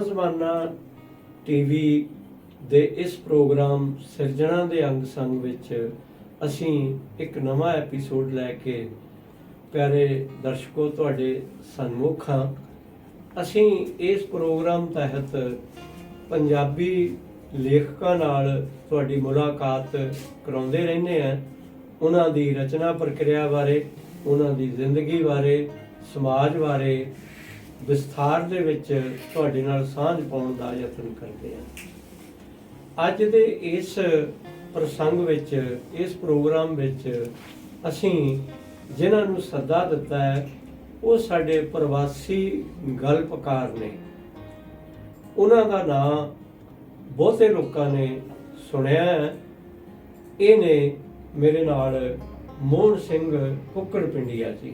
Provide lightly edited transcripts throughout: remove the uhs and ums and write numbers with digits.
ਨਵਾਂ ਜ਼ਮਾਨਾ ਟੀਵੀ ਦੇ ਇਸ ਪ੍ਰੋਗਰਾਮ ਸਿਰਜਣਾ ਦੇ ਅੰਗ ਸੰਗ ਵਿੱਚ ਅਸੀਂ ਇੱਕ ਨਵਾਂ ਐਪੀਸੋਡ ਲੈ ਕੇ ਪਿਆਰੇ ਦਰਸ਼ਕੋ ਤੁਹਾਡੇ ਸਨਮੁਖ ਹਾਂ। ਅਸੀਂ ਇਸ ਪ੍ਰੋਗਰਾਮ ਤਹਿਤ ਪੰਜਾਬੀ ਲੇਖਕਾਂ ਨਾਲ ਤੁਹਾਡੀ ਮੁਲਾਕਾਤ ਕਰਾਉਂਦੇ ਰਹਿੰਦੇ ਹਾਂ। ਉਹਨਾਂ ਦੀ ਰਚਨਾ ਪ੍ਰਕਿਰਿਆ ਬਾਰੇ, ਉਹਨਾਂ ਦੀ ਜ਼ਿੰਦਗੀ ਬਾਰੇ, ਸਮਾਜ ਬਾਰੇ ਵਿਸਥਾਰ ਦੇ ਵਿੱਚ ਤੁਹਾਡੇ ਨਾਲ ਸਾਂਝ ਪਾਉਣ ਦਾ ਯਤਨ ਕਰਦੇ ਹਾਂ। ਅੱਜ ਦੇ ਇਸ ਪ੍ਰਸੰਗ ਵਿੱਚ, ਇਸ ਪ੍ਰੋਗਰਾਮ ਵਿੱਚ ਅਸੀਂ ਜਿਨ੍ਹਾਂ ਨੂੰ ਸੱਦਾ ਦਿੱਤਾ ਹੈ ਉਹ ਸਾਡੇ ਪ੍ਰਵਾਸੀ ਗਲਪਕਾਰ ਨੇ। ਉਹਨਾਂ ਦਾ ਨਾਂ ਬਹੁਤੇ ਲੋਕਾਂ ਨੇ ਸੁਣਿਆ ਹੈ। ਇਹ ਨੇ ਮੇਰੇ ਨਾਲ ਮੋਹਨ ਸਿੰਘ ਕੁੱਕੜ ਪਿੰਡੀਆ ਜੀ।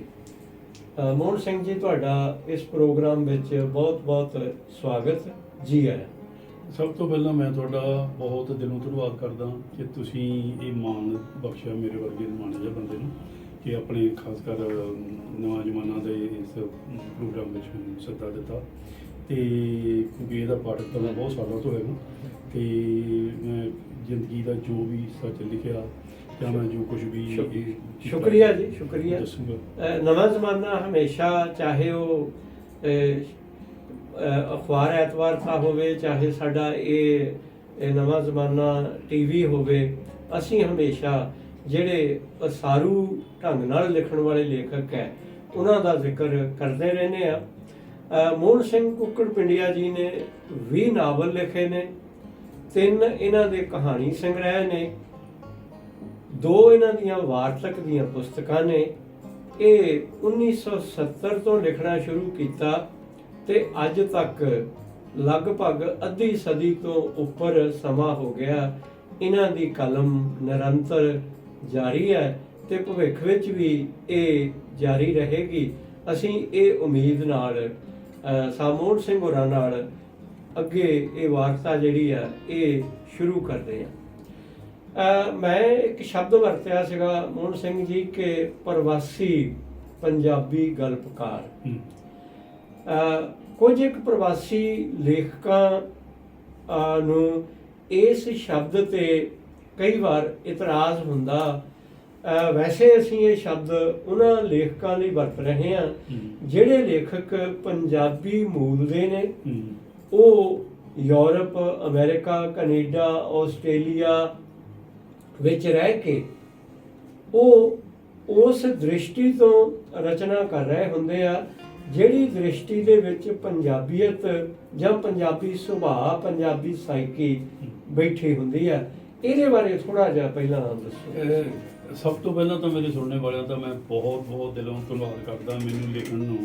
ਮੋਹਨ ਸਿੰਘ ਜੀ, ਤੁਹਾਡਾ ਇਸ ਪ੍ਰੋਗਰਾਮ ਵਿੱਚ ਬਹੁਤ-ਬਹੁਤ ਸਵਾਗਤ। ਜੀ ਆਇਆਂ। ਸਭ ਤੋਂ ਪਹਿਲਾਂ ਮੈਂ ਤੁਹਾਡਾ ਬਹੁਤ ਦਿਲੋਂ ਧੰਨਵਾਦ ਕਰਦਾ ਕਿ ਤੁਸੀਂ ਇਹ ਮਾਣ ਬਖਸ਼ਿਆ ਮੇਰੇ ਵਰਗੇ ਮਾਣੇ ਜਿਹੇ ਬੰਦੇ ਨੂੰ ਕਿ ਆਪਣੇ ਖਾਸ ਕਰ ਨਵਾਂ ਜ਼ਮਾਨਾ ਦੇ ਇਸ ਪ੍ਰੋਗਰਾਮ ਵਿੱਚ ਮੈਨੂੰ ਸੱਦਾ ਦਿੱਤਾ। ਅਤੇ ਕਿਉਂਕਿ ਇਹਦਾ ਪਾਠਕ ਤਾਂ ਮੈਂ ਬਹੁਤ ਸਾਲਾਂ ਤੋਂ ਹੈਗਾ ਅਤੇ ਮੈਂ ਜ਼ਿੰਦਗੀ ਦਾ ਜੋ ਵੀ ਸੱਚ ਲਿਖਿਆ ਜਾਂ ਮੈਂ ਜੋ ਕੁਝ ਵੀ ਸ਼ੁਕਰੀਆ ਜੀ, ਸ਼ੁਕਰੀਆ। ਦੱਸੂਗਾ। ਨਵਾਂ ਜ਼ਮਾਨਾ ਹਮੇਸ਼ਾ, ਚਾਹੇ ਉਹ ਅਖਬਾਰ ਐਤਵਾਰ ਦਾ ਹੋਵੇ, ਚਾਹੇ ਸਾਡਾ ਇਹ ਨਵਾਂ ਜ਼ਮਾਨਾ ਟੀਵੀ ਹੋਵੇ, ਅਸੀਂ ਹਮੇਸ਼ਾ ਜਿਹੜੇ ਅਸਾਰੂ ਢੰਗ ਨਾਲ ਲਿਖਣ ਵਾਲੇ ਲੇਖਕ ਹੈ ਉਹਨਾਂ ਦਾ ਜ਼ਿਕਰ ਕਰਦੇ ਰਹਿੰਦੇ ਆ। ਮੋਹਨ ਸਿੰਘ ਕੁੱਕੜ ਪਿੰਡੀਆ ਜੀ ਨੇ 20 ਨਾਵਲ ਲਿਖੇ ਨੇ, 3 ਇਹਨਾਂ ਦੇ ਕਹਾਣੀ ਸੰਗ੍ਰਹਿ ਨੇ, 2 ਇਹਨਾਂ ਦੀਆਂ ਵਾਰਤਕ ਦੀਆਂ ਪੁਸਤਕਾਂ ਨੇ। ਇਹ 1970 ਤੋਂ ਲਿਖਣਾ ਸ਼ੁਰੂ ਕੀਤਾ ਤੇ ਅੱਜ ਤੱਕ ਲਗਭਗ ਅੱਧੀ ਸਦੀ ਤੋਂ ਉੱਪਰ ਸਮਾਂ ਹੋ ਗਿਆ। ਇਹਨਾਂ ਦੀ ਕਲਮ ਨਿਰੰਤਰ ਜਾਰੀ ਹੈ ਤੇ ਭਵਿੱਖ ਵਿੱਚ ਵੀ ਇਹ ਜਾਰੀ ਰਹੇਗੀ। ਅਸੀਂ ਇਹ ਉਮੀਦ ਨਾਲ ਮੋਹਨ ਸਿੰਘ ਹੋਰਾਂ ਨਾਲ ਅੱਗੇ ਇਹ ਵਾਰਤਾ ਜਿਹੜੀ ਆ ਇਹ ਸ਼ੁਰੂ ਕਰਦੇ ਹਾਂ। ਮੈਂ ਇੱਕ ਸ਼ਬਦ ਵਰਤਿਆ ਸੀਗਾ ਮੋਹਨ ਸਿੰਘ ਜੀ ਕਿ ਪ੍ਰਵਾਸੀ ਪੰਜਾਬੀ ਗਲਪਕਾਰ। ਕੁਝ ਇੱਕ ਪ੍ਰਵਾਸੀ ਲੇਖਕਾਂ ਨੂੰ ਇਸ ਸ਼ਬਦ ਤੇ ਕਈ ਵਾਰ ਇਤਰਾਜ਼ ਹੁੰਦਾ। ਵੈਸੇ ਅਸੀਂ ਇਹ ਸ਼ਬਦ ਉਹਨਾਂ ਲੇਖਕਾਂ ਲਈ ਵਰਤ ਰਹੇ ਹਾਂ ਜਿਹੜੇ ਲੇਖਕ ਪੰਜਾਬੀ ਮੂਲ ਦੇ ਨੇ। ਉਹ ਯੂਰਪ, ਅਮਰੀਕਾ, ਕੈਨੇਡਾ, ਆਸਟ੍ਰੇਲੀਆ ਵਿੱਚ ਰਹਿ ਕੇ ਉਹ ਉਸ ਦ੍ਰਿਸ਼ਟੀ ਤੋਂ ਰਚਨਾ ਕਰ ਰਹੇ ਹੁੰਦੇ ਆ ਜਿਹੜੀ ਦ੍ਰਿਸ਼ਟੀ ਦੇ ਵਿੱਚ ਪੰਜਾਬੀਅਤ ਜਾਂ ਪੰਜਾਬੀ ਸੁਭਾਅ, ਪੰਜਾਬੀ ਸਾਈਕੀ ਬੈਠੀ ਹੁੰਦੀ ਆ। ਇਹਦੇ ਬਾਰੇ ਥੋੜਾ ਜਿਹਾ ਪਹਿਲਾਂ ਦੱਸੋ। ਸਭ ਤੋਂ ਪਹਿਲਾਂ ਤਾਂ ਮੇਰੇ ਸੁਣਨੇ ਵਾਲਿਆਂ ਦਾ ਮੈਂ ਬਹੁਤ ਦਿਲੋਂ ਧੰਨਵਾਦ ਕਰਦਾ। ਮੈਨੂੰ ਲਿਖਣ ਨੂੰ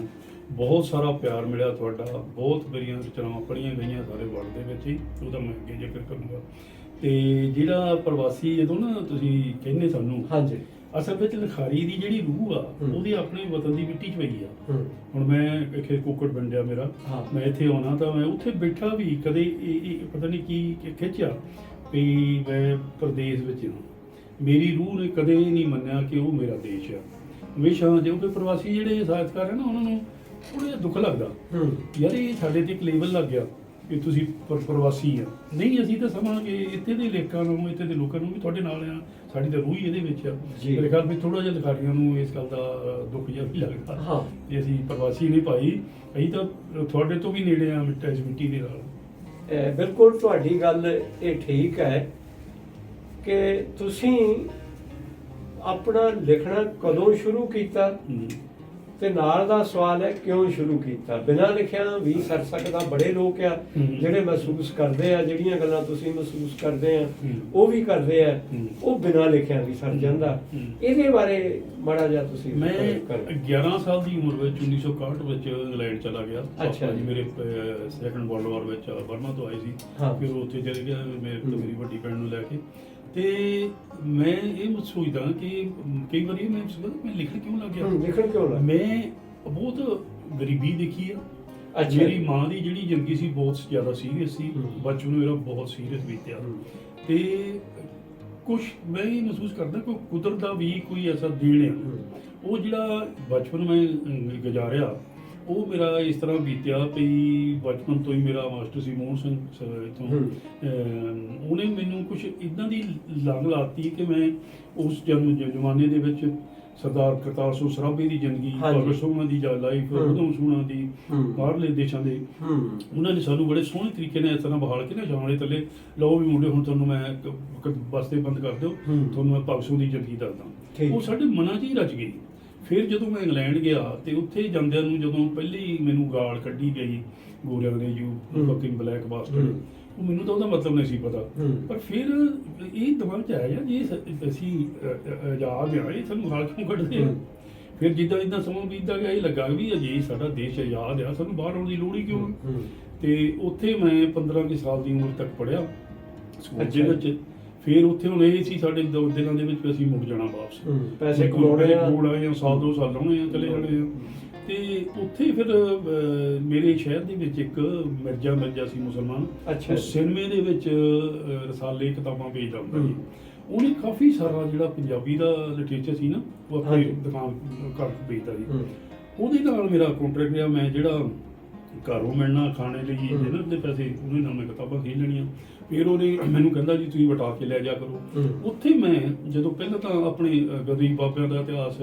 ਬਹੁਤ ਸਾਰਾ ਪਿਆਰ ਮਿਲਿਆ ਤੁਹਾਡਾ। ਬਹੁਤ ਮੇਰੀਆਂ ਰਚਨਾਵਾਂ ਪੜ੍ਹੀਆਂ ਗਈਆਂ ਸਾਰੇ ਵਰਲਡ ਦੇ ਵਿੱਚ ਹੀ, ਉਹਦਾ ਮੈਂ ਅੱਗੇ ਜ਼ਿਕਰ ਕਰੂੰਗਾ। ਅਤੇ ਜਿਹੜਾ ਪ੍ਰਵਾਸੀ ਜਦੋਂ ਨਾ ਤੁਸੀਂ ਕਹਿੰਦੇ ਸਾਨੂੰ, ਹਾਂਜੀ, ਅਸਲ ਵਿੱਚ ਲਿਖਾਰੀ ਦੀ ਜਿਹੜੀ ਰੂਹ ਆ ਉਹਦੀ ਆਪਣੇ ਵਤਨ ਦੀ ਮਿੱਟੀ 'ਚ ਪਈ ਆ। ਹੁਣ ਮੈਂ ਇੱਥੇ ਕੁੱਕੜ ਪਿੰਡਿਆ ਮੇਰਾ, ਮੈਂ ਇੱਥੇ ਆਉਣਾ ਤਾਂ ਮੈਂ ਉੱਥੇ ਬੈਠਾ ਵੀ ਕਦੇ ਇਹ ਪਤਾ ਨਹੀਂ ਕੀ ਖਿੱਚਿਆ ਵੀ ਮੈਂ ਪ੍ਰਦੇਸ਼ ਵਿੱਚ ਹਾਂ। ਮੇਰੀ ਰੂਹ ਨੇ ਕਦੇ ਨਹੀਂ ਮੰਨਿਆ ਕਿ ਉਹ ਮੇਰਾ ਦੇਸ਼ ਆ। ਹਮੇਸ਼ਾ ਜੋ ਕਿ ਪ੍ਰਵਾਸੀ ਜਿਹੜੇ ਸਾਹਿਤਕਾਰ ਹੈ ਨਾ ਉਹਨਾਂ ਨੂੰ ਥੋੜ੍ਹਾ ਜਿਹਾ ਦੁੱਖ ਲੱਗਦਾ ਯਾਰ ਇਹ ਸਾਡੇ 'ਤੇ ਇੱਕ ਲੇਬਲ ਲੱਗ ਗਿਆ ਕਿ ਤੁਸੀਂ ਪ੍ਰਵਾਸੀ ਆ। ਨਹੀਂ, ਅਸੀਂ ਤਾਂ ਸਮਝਾਂਗੇ ਇੱਥੇ ਦੇ ਲੇਖਕਾਂ ਨੂੰ, ਇੱਥੇ ਦੇ ਲੋਕਾਂ ਨੂੰ ਵੀ ਤੁਹਾਡੇ ਨਾਲ ਆ। ਸਾਡੀ ਤਾਂ ਰੂਹ ਹੀ ਇਹਦੇ ਵਿੱਚ ਆ। ਮੇਰੇ ਖਿਆਲ ਵੀ ਥੋੜ੍ਹਾ ਜਿਹਾ ਲਿਖਾਰੀਆਂ ਨੂੰ ਇਸ ਗੱਲ ਦਾ ਦੁੱਖ ਜਿਹਾ ਵੀ ਲੱਗਦਾ ਕਿ ਅਸੀਂ ਪ੍ਰਵਾਸੀ ਨਹੀਂ ਭਾਈ, ਅਸੀਂ ਤਾਂ ਤੁਹਾਡੇ ਤੋਂ ਵੀ ਨੇੜੇ ਆ ਮਿੱਟੀ ਮਿੱਟੀ ਦੇ ਨਾਲ। ਬਿਲਕੁਲ ਤੁਹਾਡੀ ਗੱਲ ਇਹ ਠੀਕ ਹੈ ਕਿ ਤੁਸੀਂ ਆਪਣਾ ਲਿਖਣਾ ਕਦੋਂ ਸ਼ੁਰੂ ਕੀਤਾ ਤੇ ਨਾਲ ਦਾ ਸਵਾਲ ਹੈ ਕਿਉਂ ਸ਼ੁਰੂ ਕੀਤਾ। ਬਿਨਾਂ ਲਿਖਿਆ ਵੀ ਸਰ ਸਕਦਾ। ਬੜੇ ਲੋਕ ਆ ਜਿਹੜੇ ਮਹਿਸੂਸ ਕਰਦੇ ਆ, ਜਿਹੜੀਆਂ ਗੱਲਾਂ ਤੁਸੀਂ ਮਹਿਸੂਸ ਕਰਦੇ ਆ ਉਹ ਵੀ ਕਰਦੇ ਆ, ਉਹ ਬਿਨਾਂ ਲਿਖਿਆ ਵੀ ਸਰ ਜਾਂਦਾ। ਇਹਦੇ ਬਾਰੇ ਮਾੜਾ ਜਿਹਾ ਤੁਸੀਂ। ਮੈਂ 11 ਸਾਲ ਦੀ ਉਮਰ ਵਿੱਚ 1961 ਵਿੱਚ ਇੰਗਲੈਂਡ ਚਲਾ ਗਿਆ। ਅੱਛਾ ਜੀ। ਮੇਰੇ ਸੈਕੰਡ ਵਰਲਡ ਵਾਰ ਵਿੱਚ ਬਰਮਾ ਤੋਂ ਆਏ ਸੀ, ਫਿਰ ਉੱਥੇ ਚਲੇ ਗਿਆ ਮੇਰੀ ਵੱਡੀ ਭੈਣ ਨੂੰ ਲੈ ਕੇ। ਤੇ ਮੈਂ ਇਹ ਸੋਚਦਾ ਕਿ ਕਈ ਵਾਰੀ ਮੈਂ ਸੋਚਦਾ ਮੈਂ ਲਿਖਣ ਕਿਉਂ ਲੱਗ ਗਿਆ। ਮੈਂ ਬਹੁਤ ਗਰੀਬੀ ਦੇਖੀ ਆ। ਮੇਰੀ ਮਾਂ ਦੀ ਜਿਹੜੀ ਜ਼ਿੰਦਗੀ ਸੀ ਬਹੁਤ ਜ਼ਿਆਦਾ ਸੀਰੀਅਸ ਸੀ। ਬਚਪਨ ਮੇਰਾ ਬਹੁਤ ਸੀਰੀਅਸ ਬੀਤਿਆ ਤੇ ਕੁਛ ਮੈਂ ਇਹ ਮਹਿਸੂਸ ਕਰਦਾ ਕਿ ਕੁਦਰਤ ਦਾ ਵੀ ਕੋਈ ਐਸਾ ਦੇਣ ਆ। ਉਹ ਜਿਹੜਾ ਬਚਪਨ ਮੈਂ ਗੁਜ਼ਾਰਿਆ ਉਹ ਮੇਰਾ ਇਸ ਤਰ੍ਹਾਂ ਬੀਤਿਆ ਵੀ ਬਚਪਨ ਤੋਂ ਹੀ ਮੇਰਾ ਮਾਸਟਰ ਸੀ ਮੋਹਨ ਸਿੰਘ ਇੱਥੋਂ ਉਹਨੇ ਮੈਨੂੰ ਕੁਝ ਇਦਾਂ ਦੀ ਲੰਗ ਲਾਤੀ ਕਿ ਮੈਂ ਉਸ ਜ਼ਮਾਨੇ ਦੇ ਵਿੱਚ ਸਰਦਾਰ ਕਰਤਾਰ ਸਿੰਘ ਸਰਾਭੇ ਦੀ ਜ਼ਿੰਦਗੀ, ਭਗਤ ਸਿੰਘ ਦੀ ਲਾਈਫ, ਉਦੋਂ ਸੁਣਾ ਦੀ ਬਾਹਰਲੇ ਦੇਸ਼ਾਂ ਦੇ, ਉਹਨਾਂ ਨੇ ਸਾਨੂੰ ਬੜੇ ਸੋਹਣੇ ਤਰੀਕੇ ਨਾਲ ਇਸ ਤਰ੍ਹਾਂ ਬਹਾਲ ਕੇ ਨਾ ਜਾਣੇ ਥੱਲੇ, ਲਓ ਵੀ ਮੁੰਡੇ ਹੁਣ ਤੁਹਾਨੂੰ ਮੈਂ ਬਸਤੇ ਬੰਦ ਕਰ ਦਿਓ, ਤੁਹਾਨੂੰ ਮੈਂ ਭਗਤ ਸਿੰਘ ਦੀ ਜ਼ਿੰਦਗੀ ਦੱਸਦਾ। ਉਹ ਸਾਡੇ ਮਨਾਂ 'ਚ ਹੀ ਰਚ ਗਈ। ਫਿਰ ਜਦੋਂ ਮੈਂ ਇੰਗਲੈਂਡ ਗਿਆ ਤੇ ਉੱਥੇ ਜਾਂਦਿਆਂ ਨੂੰ ਜਦੋਂ ਪਹਿਲੀ ਮੈਨੂੰ ਗਾਲ ਕੱਢੀ ਗਈ ਗੋਰਿਆਂ ਨੇ, ਯੂ ਫਕਿੰਗ ਬਲੈਕ ਬਾਸਟਰਡ, ਉਹ ਮੈਨੂੰ ਤਾਂ ਉਹਦਾ ਮਤਲਬ ਨਹੀਂ ਸੀ ਪਤਾ। ਪਰ ਫਿਰ ਇਹ ਦਿਮਾਗ 'ਚ ਆਇਆ ਜੀ ਅਸੀਂ ਆਜ਼ਾਦ ਆ, ਇਹ ਸਾਨੂੰ ਗਾਲ ਕਿਉਂ ਕੱਢਦੇ ਆ? ਫਿਰ ਜਿੱਦਾਂ ਸਮਾਂ ਬੀਤਦਾ ਗਿਆ ਇਹ ਲੱਗਾ ਵੀ ਅਜੇ ਸਾਡਾ ਦੇਸ਼ ਆਜ਼ਾਦ ਆ, ਸਾਨੂੰ ਬਾਹਰ ਆਉਣ ਦੀ ਲੋੜ ਹੀ ਕਿਉਂ? ਤੇ ਉੱਥੇ ਮੈਂ 15 ਕੁ ਸਾਲ ਦੀ ਉਮਰ ਤੱਕ ਪੜ੍ਹਿਆ ਸਕੂਲ ਦੇ ਵਿੱਚ। ਫਿਰ ਉੱਥੇ ਹੁਣ ਇਹ ਸੀ ਸਾਡੇ ਦਿਨਾਂ ਦੇ ਵਿੱਚ ਅਸੀਂ ਮੁੜ ਜਾਣਾ ਵਾਪਸ, ਪੈਸੇ ਕਮਾਉਣੇ ਆ, ਸਾਲ 2 ਸਾਲ ਲਾਉਣੇ ਆ, ਚਲੇ ਜਾਣੇ ਆ। ਤੇ ਉੱਥੇ ਫਿਰ ਮੇਰੇ ਸ਼ਹਿਰ ਦੇ ਵਿੱਚ ਇੱਕ ਮਿਰਜ਼ਾ ਸੀ ਮੁਸਲਮਾਨ, ਸਿਨੇਮੇ ਦੇ ਵਿੱਚ ਰਸਾਲੇ ਕਿਤਾਬਾਂ ਵੇਚਦਾ ਹੁੰਦਾ ਸੀ। ਉਹਨੇ ਕਾਫੀ ਸਾਰਾ ਜਿਹੜਾ ਪੰਜਾਬੀ ਦਾ ਲਿਟਰੇਚਰ ਸੀ ਨਾ, ਉਹ ਆਪਣੀ ਦੁਕਾਨ ਕਰਕੇ ਵੇਚਦਾ ਸੀ। ਉਹਦੇ ਨਾਲ ਮੇਰਾ ਕੰਟਰੈਕਟ ਰਿਹਾ, ਮੈਂ ਜਿਹੜਾ ਘਰੋਂ ਮਿਲਣਾ ਖਾਣੇ ਲਈ ਡਿਨਰ ਦੇ ਪੈਸੇ, ਉਹਨੇ ਨਾਲ ਮੈਂ ਕਿਤਾਬਾਂ ਖਰੀਦ ਲੈਣੀਆਂ। ਫਿਰ ਉਹਨੇ ਮੈਨੂੰ ਕਹਿੰਦਾ ਜੀ ਤੁਸੀਂ ਵਟਾ ਕੇ ਲੈ ਜਾ ਕਰੋ। ਉੱਥੇ ਮੈਂ ਜਦੋਂ ਪਹਿਲਾਂ ਤਾਂ ਆਪਣੇ ਗਰੀਬ ਬਾਬਿਆਂ ਦਾ ਇਤਿਹਾਸ,